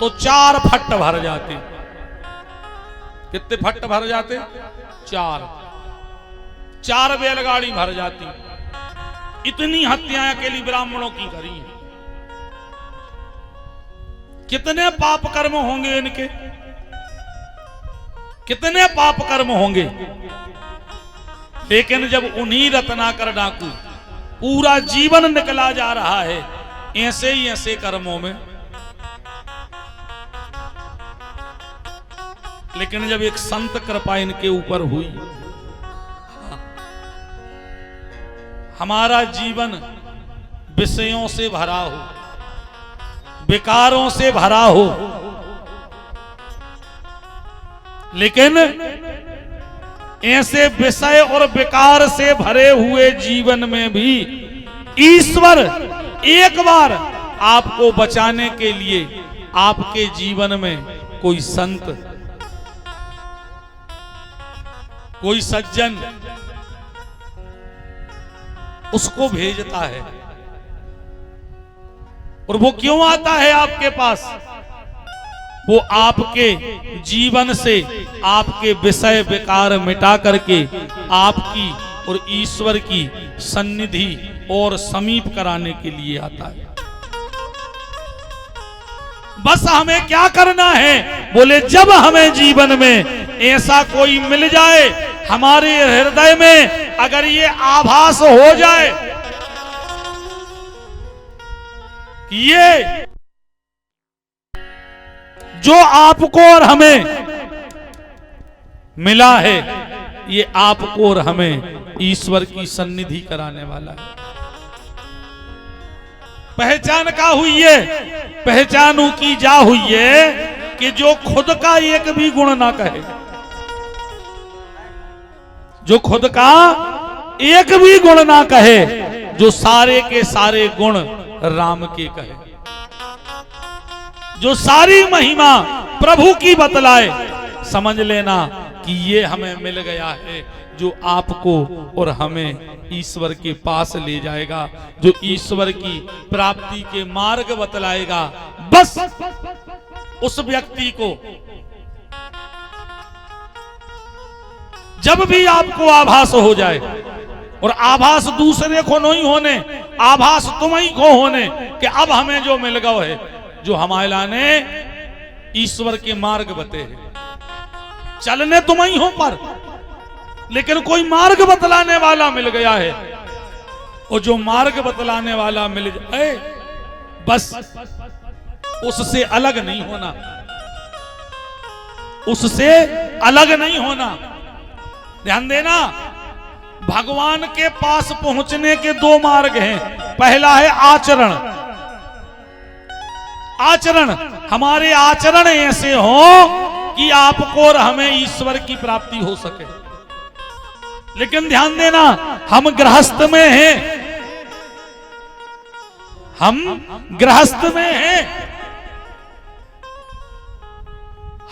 तो 4 फट भर जाते। कितने फट भर जाते? 4 बैलगाड़ी भर जाती। इतनी हत्याएं अकेली ब्राह्मणों की करी हैं। कितने पाप कर्म होंगे इनके, कितने पाप कर्म होंगे। लेकिन जब उन्हीं रत्नाकर डाकू पूरा जीवन निकला जा रहा है ऐसे ही ऐसे कर्मों में, लेकिन जब एक संत कृपा इनके ऊपर हुई, हमारा जीवन विषयों से भरा हो, विकारों से भरा हो, लेकिन ऐसे विषय और विकार से भरे हुए जीवन में भी ईश्वर एक बार आपको बचाने के लिए आपके जीवन में कोई संत, कोई सज्जन उसको भेजता है। और वो क्यों आता है आपके पास? वो आपके जीवन से आपके विषय विकार मिटा करके आपकी और ईश्वर की सन्निधि और समीप कराने के लिए आता है। बस हमें क्या करना है? बोले जब हमें जीवन में ऐसा कोई मिल जाए, हमारे हृदय में अगर ये आभास हो जाए कि ये जो आपको और हमें मिला है, ये आपको और हमें ईश्वर की सन्निधि कराने वाला है। पहचान का हुई है, पहचानू की जा हुई है कि जो खुद का एक भी गुण ना कहे, जो खुद का एक भी गुण ना कहे, जो सारे के सारे गुण राम के कहे, जो सारी महिमा प्रभु की बतलाए, समझ लेना कि ये हमें मिल गया है जो आपको और हमें ईश्वर के पास ले जाएगा, जो ईश्वर की प्राप्ति के मार्ग बतलाएगा। बस उस व्यक्ति को जब भी आपको आभास हो जाए, और आभास दूसरे को नहीं होने, आभास तुम्ही को होने कि अब हमें जो मिल गया है, जो हमारे लाने ईश्वर के मार्ग बते हैं, चलने तुम्ही हो पर लेकिन कोई मार्ग बतलाने वाला मिल गया है, और जो मार्ग बतलाने वाला मिल जाए बस उससे अलग नहीं होना, उससे अलग नहीं होना। ध्यान देना, भगवान के पास पहुंचने के 2 मार्ग हैं। पहला है आचरण। आचरण, हमारे आचरण ऐसे हो कि आपको और हमें ईश्वर की प्राप्ति हो सके। लेकिन ध्यान देना, हम गृहस्थ में हैं, हम गृहस्थ में हैं,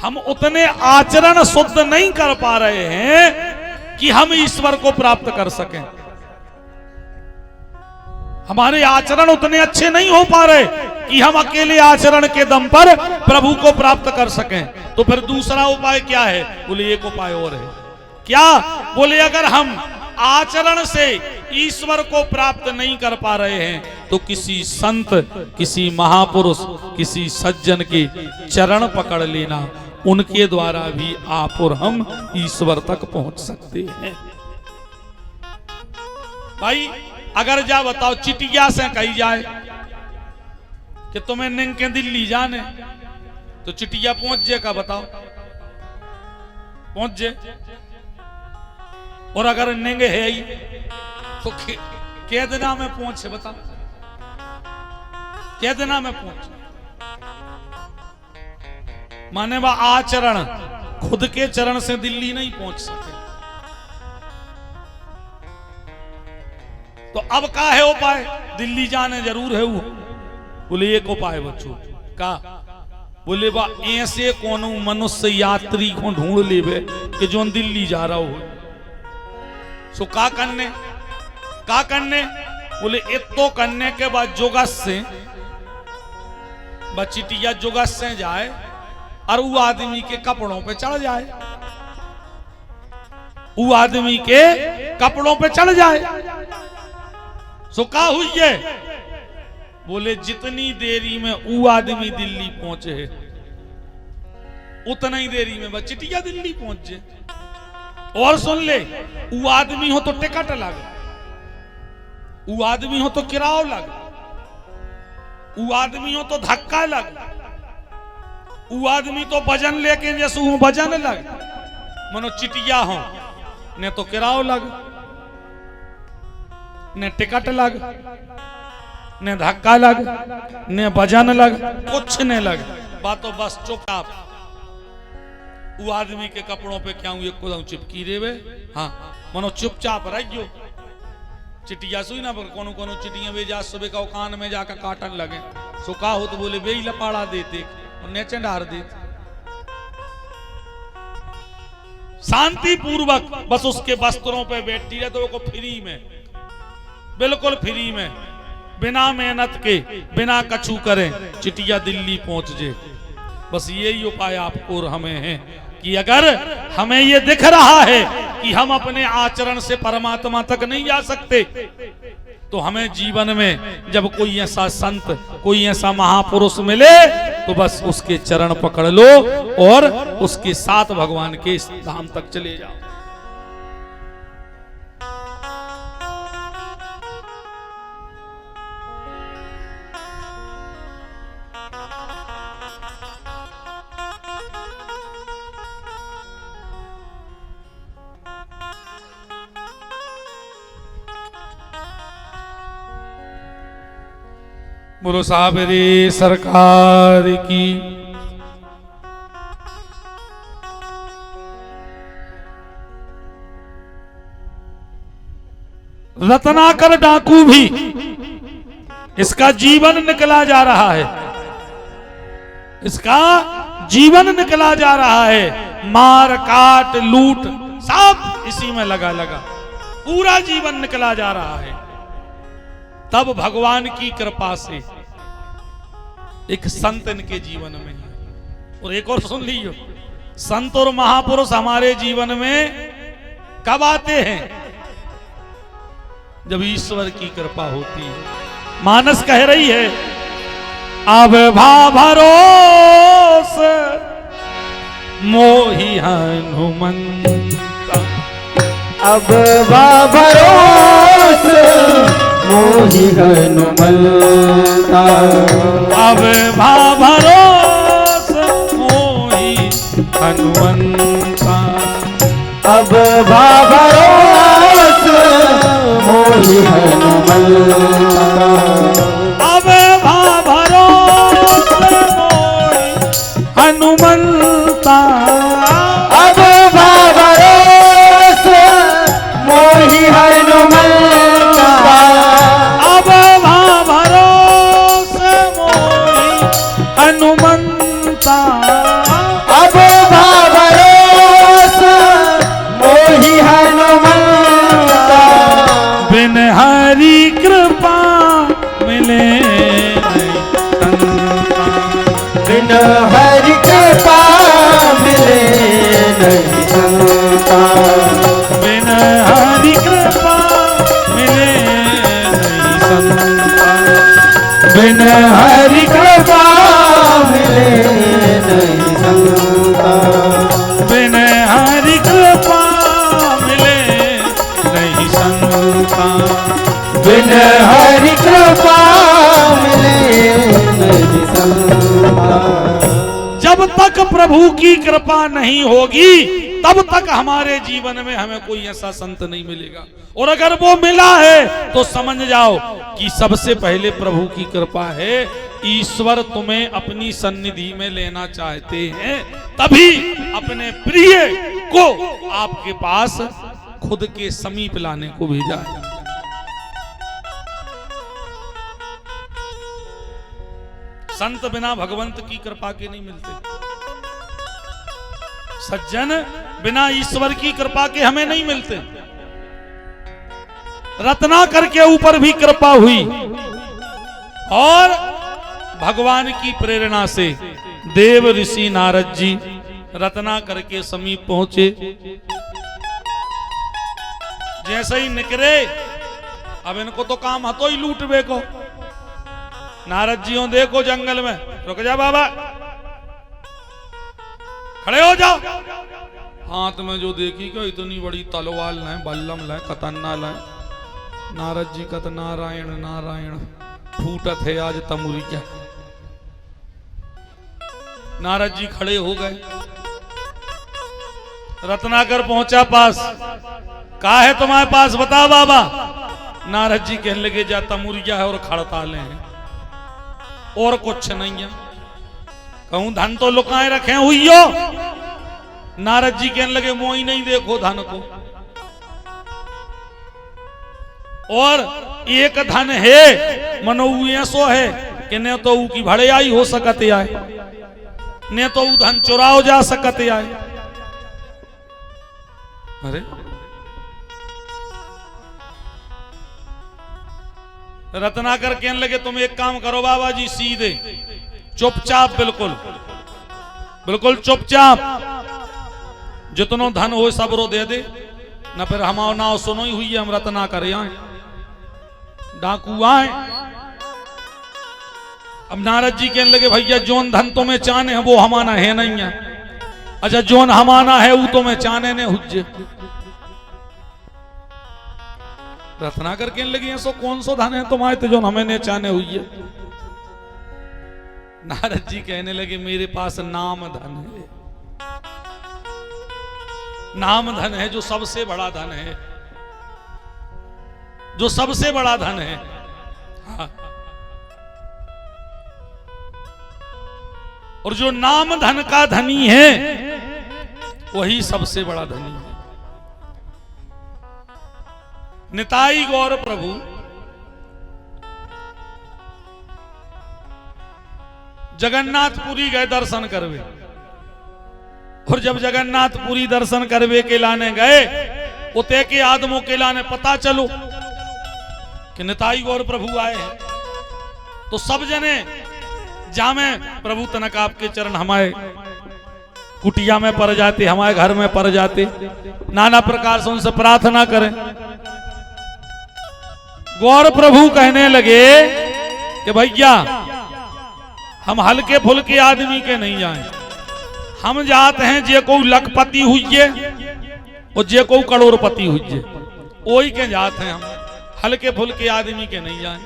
हम उतने आचरण शुद्ध नहीं कर पा रहे हैं कि हम ईश्वर को प्राप्त कर सकें। हमारे आचरण उतने अच्छे नहीं हो पा रहे कि हम अकेले आचरण के दम पर प्रभु को प्राप्त कर सकें। तो फिर दूसरा उपाय क्या है? बोले एक उपाय और है। क्या? बोले अगर हम आचरण से ईश्वर को प्राप्त नहीं कर पा रहे हैं तो किसी संत, किसी महापुरुष, किसी सज्जन के चरण पकड़ लेना, उनके द्वारा भी आप और हम ईश्वर तक पहुंच सकते हैं। भाई अगर जा बताओ चिटिया से कही जाए कि तुम्हें निंग के दिल्ली जाने, तो चिटिया पहुंच जाए का? बताओ पहुंच जाए। और अगर निंग है ही तो कैदना में पहुंचे, बता कैदना में पहुंचे माने वह आचरण खुद के चरण से दिल्ली नहीं पहुंच सके। तो अब का है उपाय? दिल्ली जाने जरूर है वो। बोले एक उपाय बच्चों का, बोले बा ऐसे कोनो मनुष्य यात्री को ढूंढ लेवे कि जो दिल्ली जा रहा हो। सो का करने बोले इतो करने के बाद जोगस से बचिटिया जोगस से जाए और वो आदमी के कपड़ों पे चढ़ जाए, वो आदमी के कपड़ों पे चढ़ जाए। सो का हुई है? बोले जितनी देरी में वो आदमी दिल्ली पहुंचे है उतना ही देरी में बचिटिया दिल्ली पहुंचे। और सुन ले, वो आदमी हो तो टिकट लगे, वो आदमी हो तो किराया लगे, वो आदमी हो तो धक्का लगे, वो आदमी तो वजन लेके जैसे वो वजन लगे, मनो चिटिया हो ने तो किराया लगे, ने टिकट लगे, ने धक्का लगे, ने वजन लगे, कुछ नहीं लगे। बातों बस चुपचाप वो आदमी के कपड़ों पे क्या हुए को चिपकी रेवे। हाँ मनो चुपचाप रहियो। चिटिया सुई ना पर कोनो कोनो चिटिया वे जा सुबह का कान में जाकर काटन लगे। सुखा हो तो बोले वे ही लपाड़ा देते और नेचे डार देते। शांति पूर्वक बस उसके वस्त्रों पे बैठी रहे तो वो फ्री में, बिल्कुल फ्री में, बिना मेहनत के, बिना कछु करे चिटिया दिल्ली पहुंच जाए। बस यही उपाय आपको और हमें है कि अगर हमें ये दिख रहा है कि हम अपने आचरण से परमात्मा तक नहीं जा सकते, तो हमें जीवन में जब कोई ऐसा संत, कोई ऐसा महापुरुष मिले तो बस उसके चरण पकड़ लो और उसके साथ भगवान के धाम तक चले जाओ। बोलो साहब रे सरकार की। रत्नाकर डाकू भी इसका जीवन निकला जा रहा है, इसका जीवन निकला जा रहा है। मार काट लूट सब इसी में लगा पूरा जीवन निकला जा रहा है। तब भगवान की कृपा से एक संत इनके जीवन में है। और एक और सुन लीजिए, संत और महापुरुष हमारे जीवन में कब आते हैं? जब ईश्वर की कृपा होती है। मानस कह रही है अब भरोस मोहि हनुमंता, अब भरोस मोहि हनुमंता, अब भरोस मोहि हनुमंता, अब भरोस मोहि हनुमंता, अब भरोस मोहि हनुमंता, अब भरोस मोहि हनुमंता, अब भरोस मोहि हनुमंता, अब भरोस मोहि हनुमंता, बिन हरि कृपा मिले संता, बिन हरि कृपा मिले नहीं संता, बिन हरि कृपा मिले नहीं संता, बिन हरि कृपा मिले नहीं संता, बिन हरि कृपा मिले नहीं संता, बिन हरि कृपा मिले नहीं संता। जब तक प्रभु की कृपा नहीं होगी तब तक हमारे जीवन में हमें कोई ऐसा संत नहीं मिलेगा। और अगर वो मिला है तो समझ जाओ कि सबसे पहले प्रभु की कृपा है। ईश्वर तुम्हें अपनी सन्निधि में लेना चाहते हैं, तभी अपने प्रिय को आपके पास खुद के समीप लाने को भेजा है। संत बिना भगवंत की कृपा के नहीं मिलते। सज्जन बिना ईश्वर की कृपा के हमें नहीं मिलते। रत्नाकर के ऊपर भी कृपा हुई और भगवान की प्रेरणा से देव ऋषि नारद जी रत्नाकर के समीप पहुंचे। जैसे ही निकले, अब इनको तो काम हतो ही लूटवे को। नारद जी हो देखो जंगल में, रुक जा बाबा, खड़े हो जाओ। हाथ में जो देखी क्या इतनी बड़ी तलवार लाए, बल्लम लाए, कतन्ना लाए। नारद जी कत नारायण नारायण फूटत है आज तमुरी क्या। नारद जी खड़े हो गए। रत्नाकर पहुंचा पास, कहा है तुम्हारे पास, बता बाबा। नारद जी कहने लगे जा तमुरिया है और खड़ताले हैं और कुछ नहीं है। कहूं धन तो लुकाए रखे हुई हो। नारद जी कहने लगे मोई नहीं देखो धन को, और एक धन है मनो ऐसो है कि न तो ऊ की भड़े आई हो सकते आए, न तो ऊ धन चुराओ जा सकते आए। अरे रत्नाकर कहने लगे तुम एक काम करो बाबा जी, सीधे चुपचाप, बिल्कुल बिल्कुल चुपचाप, जितनो धन हो सब रो दे दे, न फिर हम नाव सुनो ही हुई है, हम रत्नाकर आए डाकू आए। अब नारद जी कहने लगे भैया जोन धन तुम्हें चाने है वो हमाना है नहीं है। अच्छा जोन हमाना है वो तुम्हें चाने ने हुज्जे। रत्नाकर कहने लगे ऐसो कौन सो धन है तुम्हारे तो जो हमें ने चाने हुई है। नारद जी कहने लगे मेरे पास नाम धन है, नाम धन है जो सबसे बड़ा धन है, जो सबसे बड़ा धन है। हाँ। और जो नाम धन का धनी है वही सबसे बड़ा धनी है। निताई गौर प्रभु जगन्नाथपुरी गए दर्शन करवे, और जब जगन्नाथपुरी दर्शन करवे के लाने गए, उते के आदमों के लाने पता चलो कि निताई गौर प्रभु आए हैं, तो सब जने जामे प्रभु तनक आपके चरण हमारे कुटिया में पड़ जाते, हमारे घर में पड़ जाते, नाना प्रकार से उनसे प्रार्थना करें। गौर प्रभु कहने लगे कि भैया हम हल्के फुल्के आदमी के नहीं जाए, हम जाते हैं जे को लखपति हुई और जे को करोड़पति हुई, वही के जाते हैं हम, हल्के फुल्के आदमी के नहीं जाए।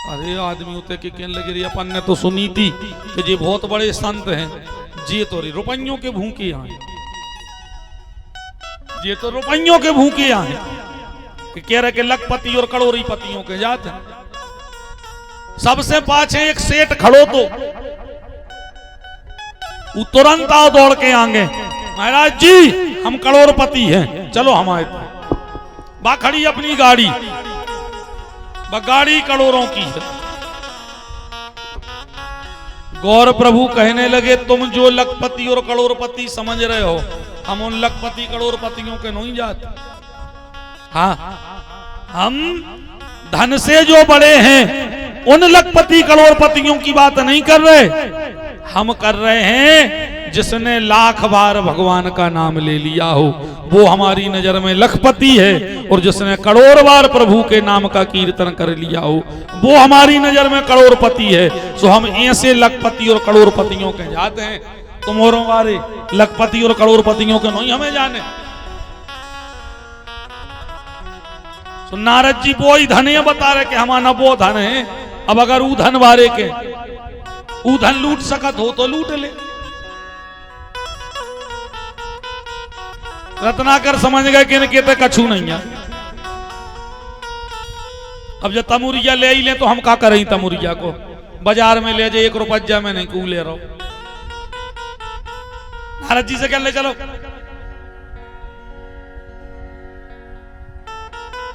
अरे आदमी होते कि कहने लगे रे अपन ने तो सुनी थी कि जे बहुत बड़े संत हैं, जे तो रुपयों के भूखे आए, जे तो रुपयों के भूखे आए, कि कह रहे कि लखपति और करोड़पतियों के जाते हैं। सबसे पाछे एक सेठ खड़ो तो वो तुरंत आओ दौड़ के आगे, महाराज जी हम करोड़पति हैं, चलो हमारे बा खड़ी अपनी गाड़ी, गाड़ी करोड़ों की है। गौर प्रभु कहने लगे तुम जो लखपति और करोड़पति समझ रहे हो, हम उन लखपति करोड़पतियों के नहीं जाते। हाँ, हम धन से जो बड़े हैं उन लखपति करोड़पतियों की बात नहीं कर रहे, हम कर रहे हैं जिसने लाख बार भगवान का नाम ले लिया हो वो हमारी नजर में लखपति है, और जिसने करोड़ बार प्रभु के नाम का कीर्तन कर लिया हो वो हमारी नजर में करोड़पति है। सो हम ऐसे लखपति और करोड़पतियों के जाते हैं, तुम और हमारे लखपति और करोड़पतियों के नहीं हमें जाने। तो नारद जी वो ही धन है बता रहे कि हमारा वो धन है। अब अगर वो धन वारे के वो धन लूट सकत हो तो लूट ले, रत्नाकर समझ गए कि इनके तो कछु नहीं है। अब जब तमुरिया ले ही ले तो हम क्या करें, तमुरिया को बाजार में ले जाए 1 रुपया में नहीं कू ले रहा हूं। नारद जी से क्या ले चलो,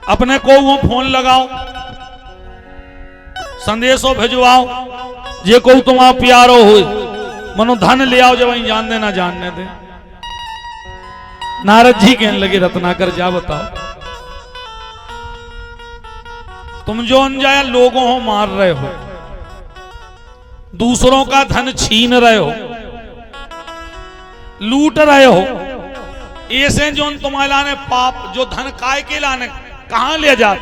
अपने को वो फोन लगाओ, संदेशो भेजवाओ, जे को तुम्हारा प्यारो हो, मनो धन ले आओ, जब वहीं जान देना जानने दे। नारद जी कहने लगे रत्नाकर जा बताओ, तुम जो अनजाया लोगों हो मार रहे हो, दूसरों का धन छीन रहे हो, लूट रहे हो, ऐसे जो तुम्हारे लाने पाप, जो धन काय के लाने कहां ले जा,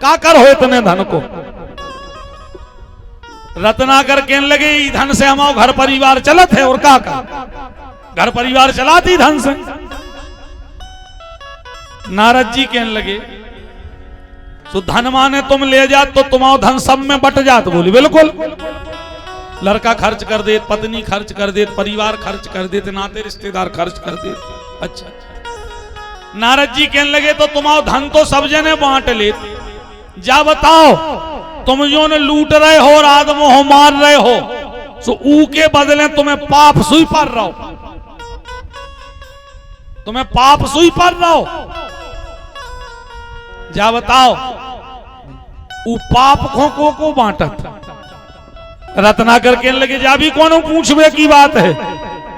का कर हो इतने धन को। रत्नाकर कहने लगे धन से हमारा घर परिवार चलत है, और का घर परिवार चलाती धन से। नारद जी कहने लगे तो धन माने तुम ले जात तो तुम्हारा धन सब में बट जात। बोली बिल्कुल, लड़का खर्च कर दे, पत्नी खर्च कर दे, परिवार खर्च कर देते, नाते रिश्तेदार खर्च कर दे। अच्छा, नारद जी कहने लगे तो तुम्हारा धन तो सब जने बांट लेते, जा बताओ तुम जो ने लूट रहे हो और आदमों हो मार रहे हो, तो ऊ के बदले तुम्हें पाप सुई पर रहो, तुम्हें पाप सुई पर रहो, जा बताओ ऊ पाप को बांटत। रत्नाकर कहने लगे जा भी कौन पूछवे की बात है,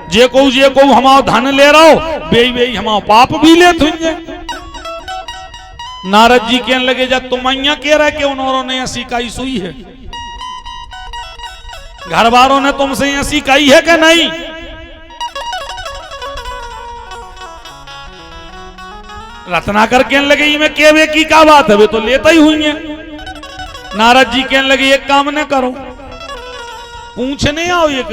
जे को हमारा धन ले रहा हो, बे हमारा पाप भी ले तुझे। नारद जी कहने लगे जब तुम अइया कह रहे कि उन्होंने ऐसी काई सुई है, घर वालों ने तुमसे ऐसी कही है कि नहीं। रत्नाकर कहने लगे ये में केवे की क्या बात है, वे तो लेता ही हुई है। नारद जी कहने लगे एक काम न करो, पूछने आओ एक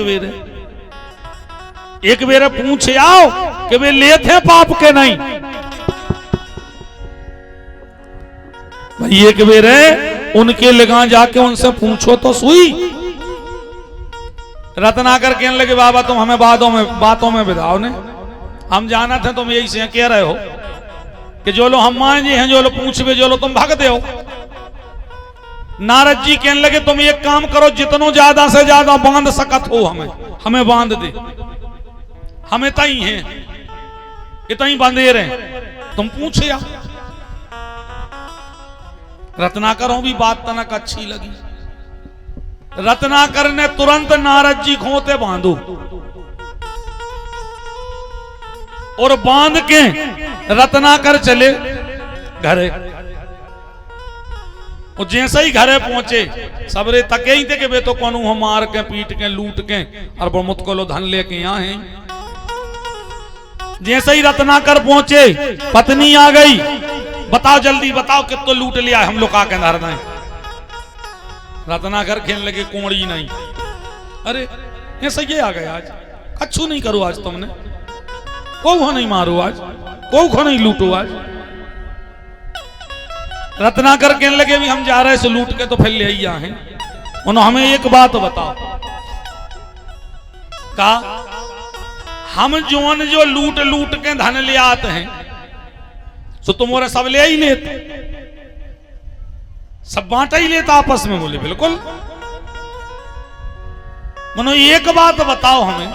बेरे पूछे आओ कि वे लेते पाप के नहीं। भाई एक बेरे उनके लगा जाके उनसे पूछो तो सुई। रत्नाकर कहने लगे बाबा तुम हमें बातों में बिताओ ने, हम जाना थे तुम यही से कह रहे हो कि जो लो हम मान जी हैं, जो लो पूछवे, जो लो तुम भागते हो। नारद जी कहने लगे तुम एक काम करो, जितनो ज्यादा से ज्यादा बांध सकत हो हमें बांध दे, हमें तई हैं इतना ही बांधे रहे, तुम पूछे आओ। रत्नाकर भी बात तनक अच्छी लगी। रत्नाकर ने तुरंत नारद जी खोते बांधो और बांध के रत्नाकर चले घरे। और जैसे ही घरे पहुंचे सबरे तके ही थे कि वे तो कौन हो मार के पीट के लूट के और मुत को लो धन लेके यहाँ हैं। जैसे ही रत्नाकर पहुंचे पत्नी आ गई, बताओ जल्दी बताओ कितना लूट लिया हम लोग का अंदर नहीं। रत्नाकर खेलने लगे कोड़ी नहीं, अरे ऐसा ये आ गया आज, कछु नहीं करो आज तुमने, को नहीं मारो आज, को नहीं लूटो आज। रत्नाकर कहने लगे भी हम जा रहे से लूट के तो फिर ले आया हैं, उन्होंने हमें एक बात बताओ, का हम जोन जो लूट के धन ले आते हैं तो तुम्हारे सब ले ही लेते, सब बांटा ही लेता आपस में। बोले बिल्कुल। मनो एक बात बताओ हमें,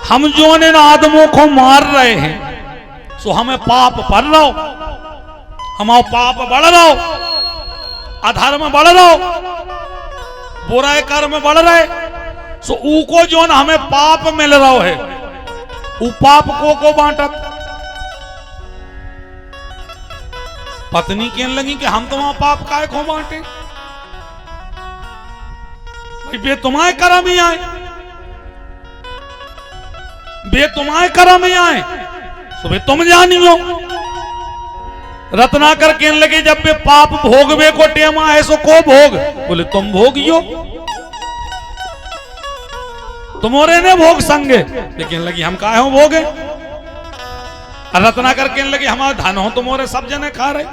हम जो इन आदमों को मार रहे हैं सो हमें पाप पड़ रहा हो, हमारा पाप बढ़ रहा हो, अधर्म बढ़ रहा हो, बुराई कर्म बढ़ रहे, सो ऊको जो न हमें पाप मिल रहा है ऊ पाप को बांटत। पत्नी कहने लगी कि हम तुम्हारा पाप काय को बांटे, बे तुम्हारे कर्म ही आए, बे तुम्हारे कर्म ही आए, सुबह तुम जानियो। रत्नाकर कहने लगे जब बे पाप भोगवे को टेमा है सो को भोग, बोले तुम भोगियो, तुम्हारे ने भोग संगे, लेकिन लगी हम काहे हो भोगे। रत्नाकर कहने लगे हमारा धन हो तुम्हारे सब जने खा रहे,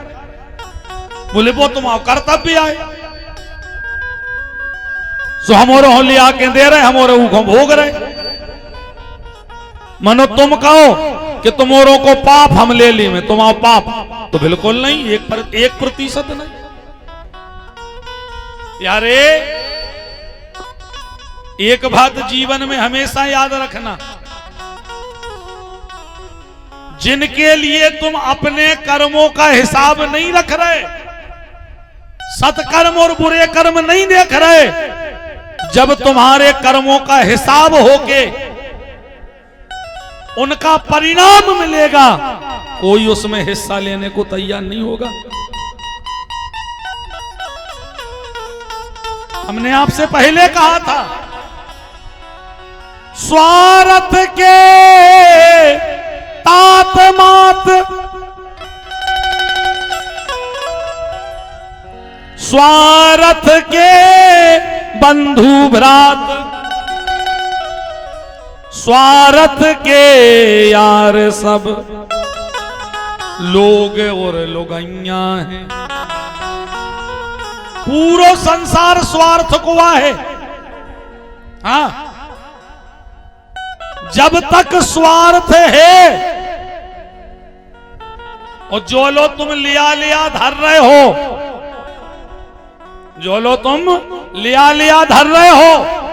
बोले वो तुम्हारा कर्तव्य आए, सो हमारे हो लिया के दे रहे, हमारे ऊखों भोग रहे। मनो तुम कहो कि तुमोरों को पाप हम ले ली में, तुम आओ पाप, तो बिल्कुल नहीं, 1% नहीं। यारे एक बात जीवन में हमेशा याद रखना, जिनके लिए तुम अपने कर्मों का हिसाब नहीं रख रहे, सत्कर्म और बुरे कर्म नहीं देख रहे, जब तुम्हारे कर्मों का हिसाब होके उनका परिणाम मिलेगा, कोई उसमें हिस्सा लेने को तैयार नहीं होगा। हमने आपसे पहले कहा था, स्वार्थ के तात मात, स्वार्थ के बंधु भ्रात, स्वार्थ के यार सब लोग और लोगैया हैं। पूरा संसार स्वार्थ को है। हाँ, जब तक स्वार्थ है, और जो लो तुम लिया धर रहे हो, जो लो तुम लिया धर रहे हो,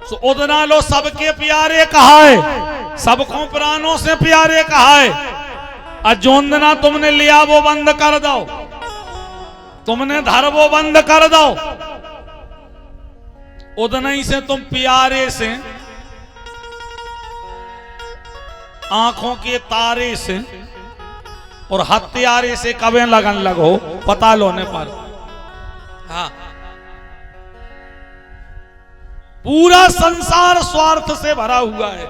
तो उतना लो सबके प्यारे कहा है, सबको प्राणों से प्यारे कहा है। और जोंदना तुमने लिया वो बंद कर दो, तुमने धर वो बंद कर दो, उतना ही से तुम प्यारे से, आंखों के तारे से और हत्यारे से कभी लगन लगो पता लोने पर। हाँ, पूरा संसार स्वार्थ से भरा हुआ है।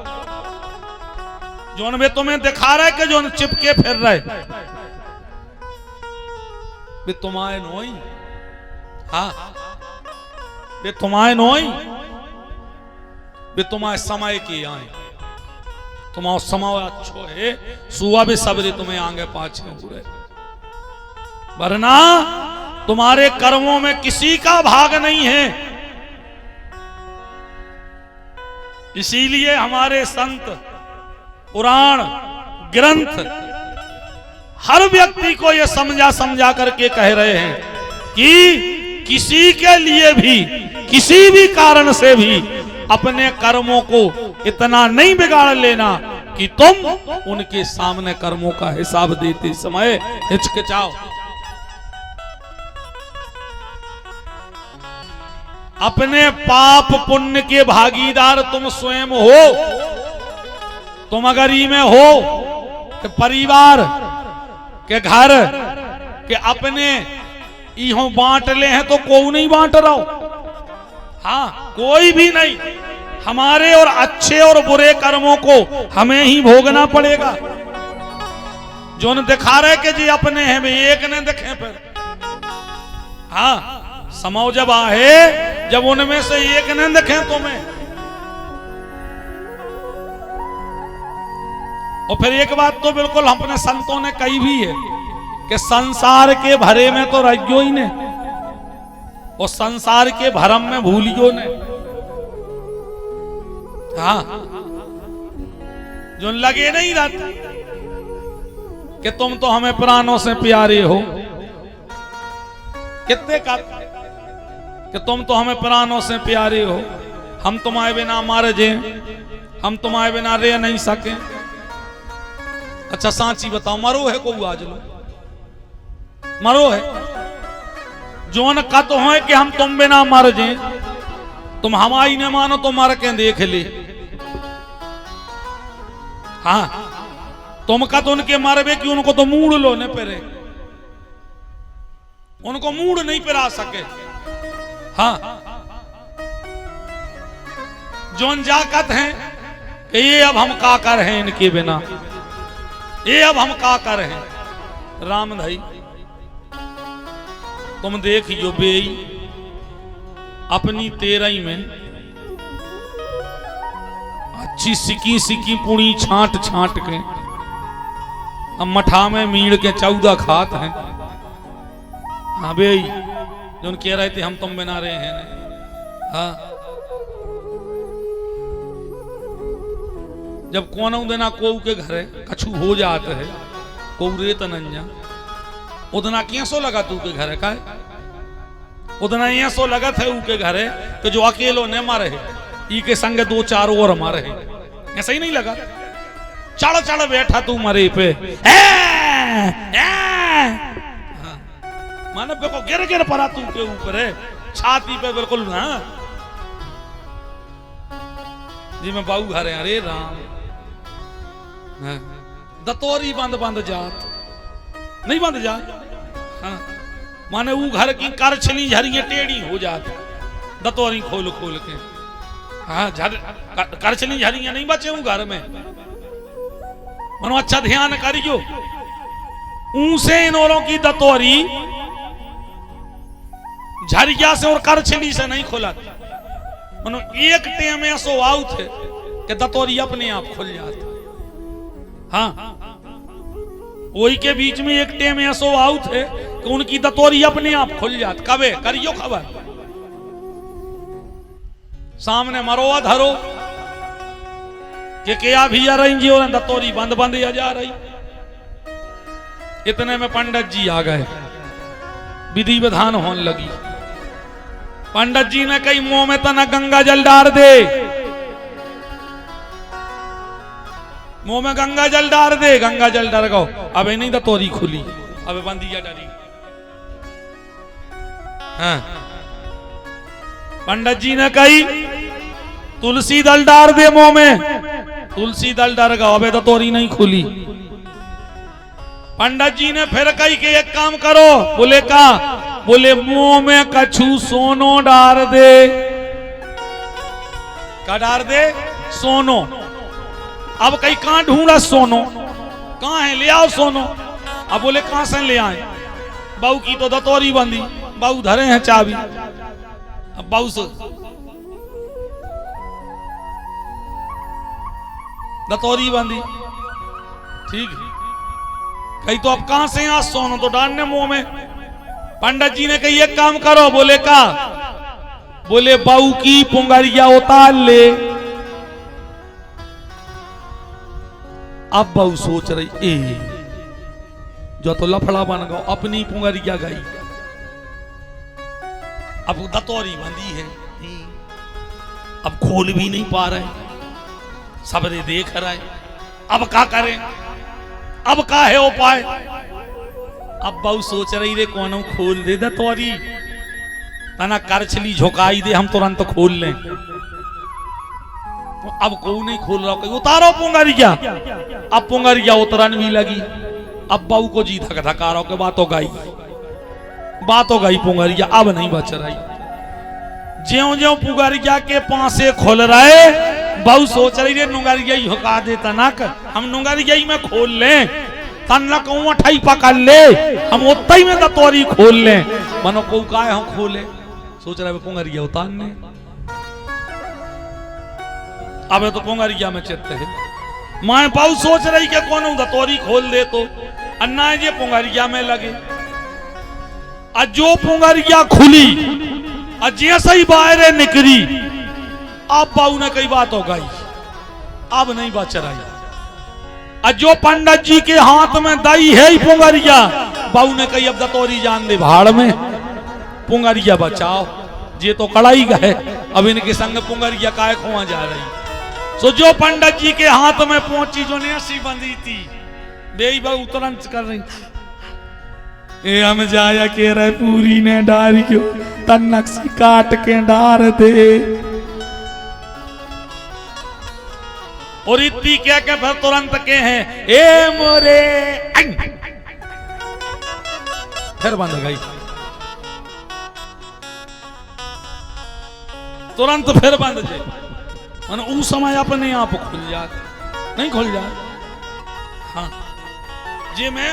जोन में तुम्हें दिखा रहा है कि जोन चिपके फिर रहे वे तुम्हारे नोई। हाँ, वे तुम्हारे नोई, वे तुम्हारे समय की आए, तुम्हारा समय अच्छो है, सुआ भी सबरे तुम्हें आगे पाछे हुए, वरना तुम्हारे कर्मों में किसी का भाग नहीं है। इसीलिए हमारे संत पुराण ग्रंथ हर व्यक्ति को यह समझा करके कह रहे हैं कि किसी के लिए भी किसी भी कारण से भी अपने कर्मों को इतना नहीं बिगाड़ लेना कि तुम उनके सामने कर्मों का हिसाब देते समय हिचकिचाओ। अपने पाप पुण्य के भागीदार तुम स्वयं हो। तुम अगर ई में हो कि परिवार के घर के अपने इहो बांट ले हैं तो कोई नहीं बांट रहा हो। हाँ, कोई भी नहीं, हमारे और अच्छे और बुरे कर्मों को हमें ही भोगना पड़ेगा। जो न दिखा रहे कि जी अपने हैं, वे एक ने दिखे फिर। हाँ, समझ जब आहे, जब उनमें से एक ने दिखे तुम्हें। और फिर एक बात तो बिल्कुल अपने संतों ने कही भी है कि संसार के भरे में तो रहियो ही ने, और संसार के भरम में भूलियो ने। हाँ, जो लगे नहीं रहता कि तुम तो हमें प्राणों से प्यारे हो। कितने का कि तुम तो हमें प्राणों से प्यारे हो, हम तुम्हारे बिना मर जाए, हम तुम्हारे बिना रह नहीं सके। अच्छा सांची बताओ, मरो है को आज लो, मरो है जोन का तो है कि हम तुम बिना मर जाए, तुम हमारी न मानो तो मर के देख ले। हाँ, तुम का तो उनके मरबे कि उनको तो मूड लो ने पेरे, उनको मूड नहीं पिरा सके। हाँ, जोन जाकत हैं कि ये अब हम का कर हैं इनके बिना, ये अब हम का कर हैं। राम भाई तुम देखियो बेई अपनी तेरही में अच्छी सिकी सिकी पुड़ी छांट छांट के अब मठा में मीड़ के 14 खात हैं। हाँ बेई जो कह रहे थे हम तुम बना रहे हैं। हाँ, जब कोनऊ देना कोऊ के घरे कछु हो जात है कोऊ रेत नंजा उतना कैसो लगा तू के घरे का उतना ऐसो लगत है ऊ के घरे कि जो अकेलो न मारे ई के संग दो चार और मारे ऐसा ही नहीं लगा चढ़ चढ़ बैठा तू मरे पे मानव को गिर गिर पड़ा तू के ऊपर है छाती पे बिल्कुल ना जी मैं बाऊ घर है अरे राम दतोरी बंद बंद जात नहीं बंद जात हाँ माने वो घर की करछली झरियां टेढ़ी हो जात दतोरी खोल खोल के हाँ करछली झरियां नहीं बचे हूं घर में मनो अच्छा ध्यान करियो ऊंसे इनोरों की दतोरी झरिया से और करछली से नहीं खुला मनो एक टेम ऐसो आउट है कि दतोरी अपने आप खुल जाता हाँ वही के बीच में एक टेम ऐसो आउट है कि उनकी दतोरी अपने आप खुल जाती कबे करियो खबर सामने मरोआ धरो कि क्या भी आ रही जी और दतोरी बंद बंद या जा रही इतने में पंडित जी आ गए विधि विधान होने लगी पंडित जी ने कही मुंह में तना गंगा जल डाल दे मुंह में गंगा जल डाल दे गंगा जल डाल गो अब नहीं दतोरी खुली अब बंदिया डरी हाँ पंडित जी ने कही तुलसी दल डाल दे मुंह में तुलसी दल डर गो अब दतोरी नहीं खुली पंडित जी ने फिर कही कि एक काम करो बोले का बोले मुंह में कछु सोनो डाल दे क्या डाल दे सोनो अब कहीं कहां ढूंढा सोनो कहां है ले आओ सोनो अब बोले कहां से ले आए बाऊ की तो दतोरी बंदी बाऊ धरे हैं चाबी अब बाऊ से दतोरी बंदी ठीक कहीं तो अब कहां से यहां सोनो तो डालने मुंह में पंडित जी ने कही एक काम करो बोले का बोले बाऊ की पुंगरिया उतार ले अब बाऊ सोच रही जो तो लफड़ा बन गया अपनी पुंगरिया गई अब दतोरी बंदी है अब खोल भी नहीं पा रहे सबरे देख रहे अब क्या करें अब क्या है उपाय अब बाऊ सोच रही रे कौन खोल दे दतोरी तना करछली झोंकाई दे हम तुरंत खोल लें अब को नहीं खोल रहा कोई उतारो पुंगरिया अब पुंगरिया उतरन भी लगी अब बाऊ को जी धक धका रहा बातों गई पुंगरिया अब नहीं बच रही ज्यों ज्यों पुंगरिया के पासे खोल रहे बाऊ सोच रही रे नुंगरिया ही झोंका दे तनक हम नुंगरिया ही में खोल लें तनक उठाई पकड़ ले हम उतना ही में दतोरी खोल लें मनो को का हम खोले सोच रहे पुंगरिया उतारने अब तो पुंगरिया में चित्त है माए बाऊ सोच रही कि कौन दतोरी खोल दे तो अन्ना ये पुंगरिया में लगे जो पुंगरिया खुली जैसे ही बाहर निकली अब बाऊ ने कई बात हो गई अब नहीं बच रही जो पंडित जी के हाथ में दई है ही पुंगरिया बाऊ ने कही अब दतोरी जान दे भाड़ में पुंगरिया बचाओ ये तो कड़ाई गए अब इनके संग पुंगरिया काय खोआ जा रही सो जो पंडित जी के हाथ में पहुंची जो नेसी बंदी थी बेई बाऊ तुरंत कर रही ए हम जाया के रहे पूरी ने डार क्यों तनक सी काट के डार दे और इतनी क्या के फिर तुरंत के हैं ए मोरे फिर बंद गई तुरंत फिर बंद जाए मन उस समय अपने आप खुल जात नहीं खुल जात हाँ जी मैं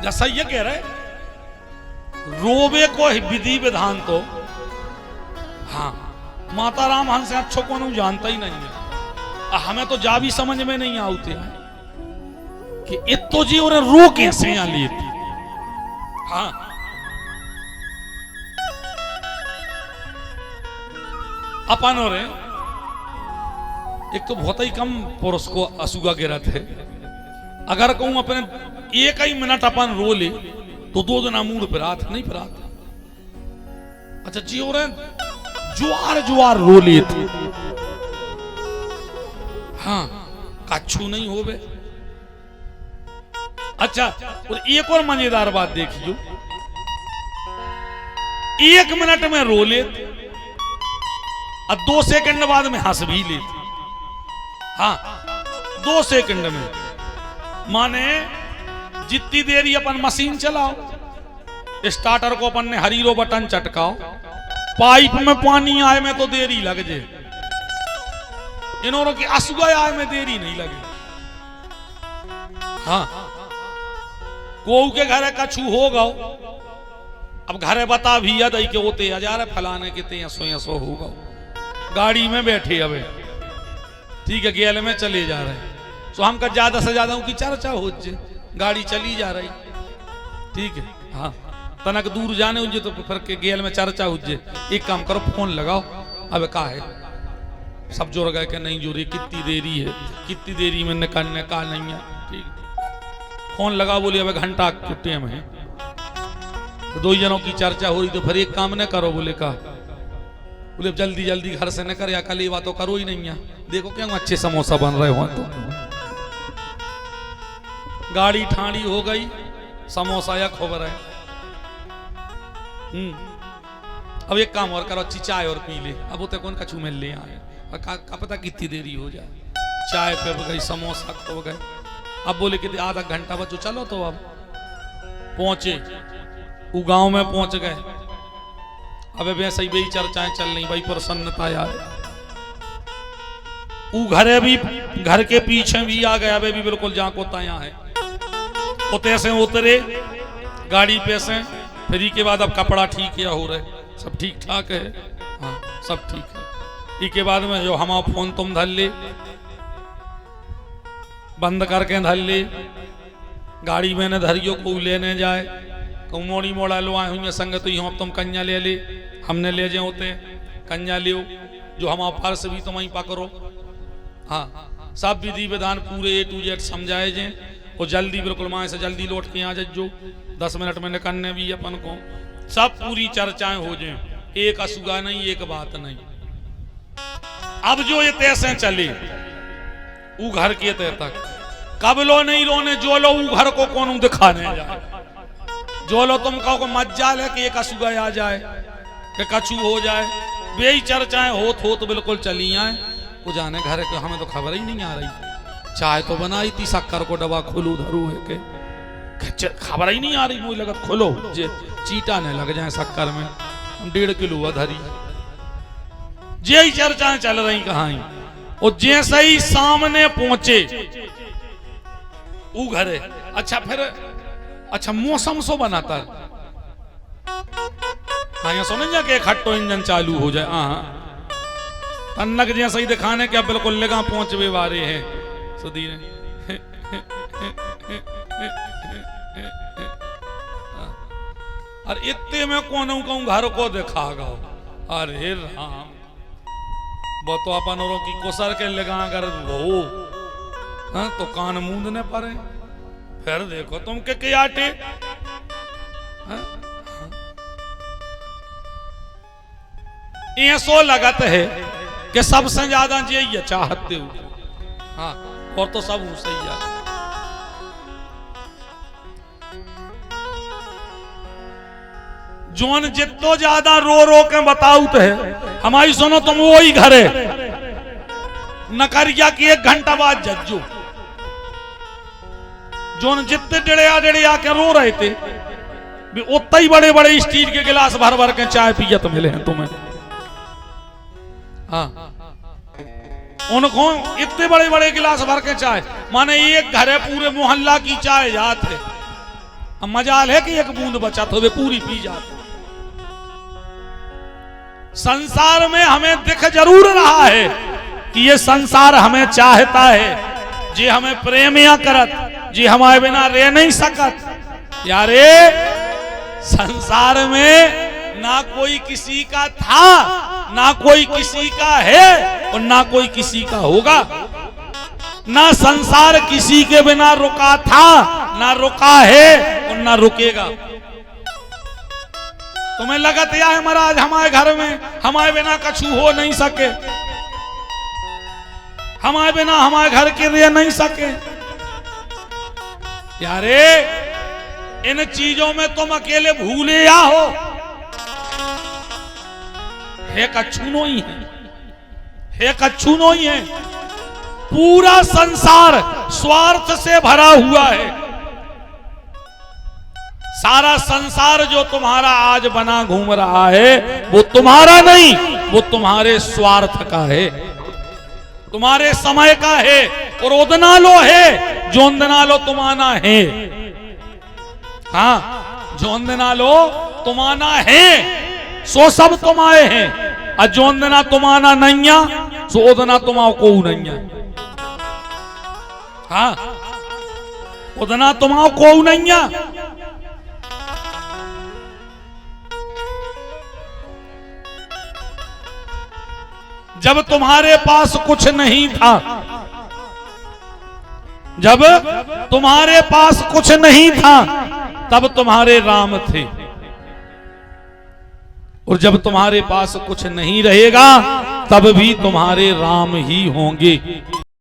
जैसा ये कह रहे रोबे को विधि विधान तो हाँ माता राम हंस अच्छो को नहीं जानता ही नहीं है हमें तो जा भी समझ में नहीं आते कि इतो जी और रो कैसे यहाँ लेती हाँ अपन और एक तो बहुत ही कम पुरुष को असुगा गिरत है। अगर कहूं अपने एक ही मिनट अपन रो ले तो 2 दिन मूड फिरात नहीं फिरात। अच्छा जी हो रहे जुआर जुआर रो ले थे। हाँ कच्छू नहीं हो बे। अच्छा और एक और मजेदार बात देखियो, 1 मिनट में रो ले और 2 सेकंड बाद में हंस भी ले। हाँ 2 सेकंड में, माने जितनी देरी अपन मशीन चलाओ, स्टार्टर को अपन ने हरीरो बटन चटकाओ, पाइप में पानी आए में तो देरी लग जाए, इन्होंने की असुगा आए में देरी नहीं लगे। हाँ को के घर कछु हो गो, अब घरे बता भी दई के होते हजार फलाने के ते सो होगा, गाड़ी में बैठे अबे ठीक है गेल में चले जा रहे हैं, तो हमका ज्यादा से ज्यादा उनकी चर्चा हो जाए, गाड़ी चली जा रही ठीक है। हाँ तनक दूर जाने उजे तो फिर के गेल में चर्चा हो जाए। एक काम करो फोन लगाओ, अब का है सब जोड़ गए कि नहीं जोड़ी, कितनी देरी है, कितनी देरी में निकलने का नहीं है ठीक है। फोन लगाओ, बोले अब घंटा छुट्टी में है, तो 2 जनों की चर्चा हो रही, तो फिर एक काम न करो, बोले का बोले जल्दी जल्दी घर से न कर, या कल ये बात तो करो ही नहीं है, देखो क्या अच्छे समोसा बन रहे हो तो गाड़ी ठाणी हो गई, समोसा या खोबर है। अब एक काम और करो, अच्छी चाय और पी ले, अब उतने कौन कछू मिल ले आए, का पता कितनी देरी हो जाए, चाय पे गई समोसा खो गए। अब बोले कि आधा घंटा बचो, चलो तो अब पहुंचे, वो गांव में पहुंच गए। अब वैसे ही वही चर्चाएं चल रही, भाई प्रसन्नता यार, वो घरे भी घर के पीछे भी आ गया, वे भी बिल्कुल जहाँ को तया है, उतरे से उतरे गाड़ी पे से, फिर के बाद अब कपड़ा ठीक या हो रहे, सब ठीक ठाक है। हाँ सब ठीक है। इसके बाद में जो हम फोन तुम धर ले, बंद करके धर ले, गाड़ी में न धरियो को लेने जाए, कहूँ मोड़ी मोड़ा लो आए हुई संग, तो हम तुम कन्या ले ले, हमने ले जाए होते कन्या लियो, जो हम पर्स भी तुम वहीं पकड़ो। हाँ सब विधि विधान पूरे A to Z समझाए जाए, और जल्दी बिल्कुल माँ से जल्दी लौट के आ जाओ, 10 मिनट में निकलने भी अपन को, सब पूरी चर्चाएं हो जाए, एक असुगा नहीं एक बात नहीं। अब जो ये तैसे चले वो घर के तय तक, कब लो नहीं रोने, जो लो वो घर को कौन दिखाने जाए, जो लो तुम कहो मज्जाल है कि एक असुगा आ जाए कि कछु हो जाए, वे चर्चाएं होत बिल्कुल चली आए। वो जाने घर के हमें तो खबर ही नहीं आ रही, चाय तो बनाई थी, शक्कर को डब्बा खुलू धरू है के खबर ही नहीं आ रही, मुझे लगा खोलो जे चीटा ने लग जाए शक्कर में, 1.5 किलो अधरी, जे चर्चाएं चल रही कहां। और जैसे ही सामने पहुंचे वो घरे, अच्छा फिर अच्छा मौसम सो बनाता है, हाँ यहाँ सुने जाके खट्टो इंजन चालू हो जाए, हाँ तन्नक जैसे ही दिखाने के अब बिल्कुल लगा पहुंचवे वाले हैं सुधीर। और इतने में कौन कहूं घर को दिखा गो, अरे राम वो तो अपन औरों की कोसर के लगा अगर वो, हाँ तो कान मूंदने पड़े, फिर देखो तुम के आटे। ऐसो लगत है कि सबसे ज्यादा ये चाहते हो, हाँ और तो सब सही है। जोन जितो ज्यादा रो रो के बताऊ तो है, हमारी सुनो तुम वो ही घरे नकरिया की 1 घंटा बाद जज्जो, जोन जितने डेड़िया के रो रहे थे, भी उतना ही बड़े बड़े स्टील के गिलास भर भर के चाय पियत मिले हैं तुम्हें। हाँ उनको इतने बड़े बड़े गिलास भर के चाय, माने एक घरे पूरे मोहल्ला की चाय जात है, अब मजाल है कि 1 बूंद बचा तो वे पूरी पी जाते। संसार में हमें दिख जरूर रहा है कि ये संसार हमें चाहता है, जी हमें प्रेमिया करत, जी हमारे बिना रह नहीं सकत। यारे संसार में ना कोई किसी का था, ना कोई किसी का है और ना कोई किसी का होगा। ना संसार किसी के बिना रुका था, ना रुका है और ना रुकेगा। तुम्हें लगत या है महाराज हमारे घर में हमारे बिना कछु हो नहीं सके, हमारे बिना हमारे घर के रह नहीं सके। यारे इन चीजों में तुम अकेले भूले या हो, है कच्छूनो ही है कच्छूनो ही है। पूरा संसार स्वार्थ से भरा हुआ है। सारा संसार जो तुम्हारा आज बना घूम रहा है वो तुम्हारा नहीं, वो तुम्हारे स्वार्थ का है, तुम्हारे समय का है। और ओदना लो है जोंदना लो तुमाना है। हाँ, जोंदना लो तुमाना है सो सब तुम्हारे हैं, और जोंदना तुमाना नैया सो ओदना तुमाओ को नैया। हाँ, ओदना तुमाओ को नैया। जब तुम्हारे पास कुछ नहीं था, जब तुम्हारे पास कुछ नहीं था तब तुम्हारे राम थे, और जब तुम्हारे पास कुछ नहीं रहेगा तब भी तुम्हारे राम ही होंगे।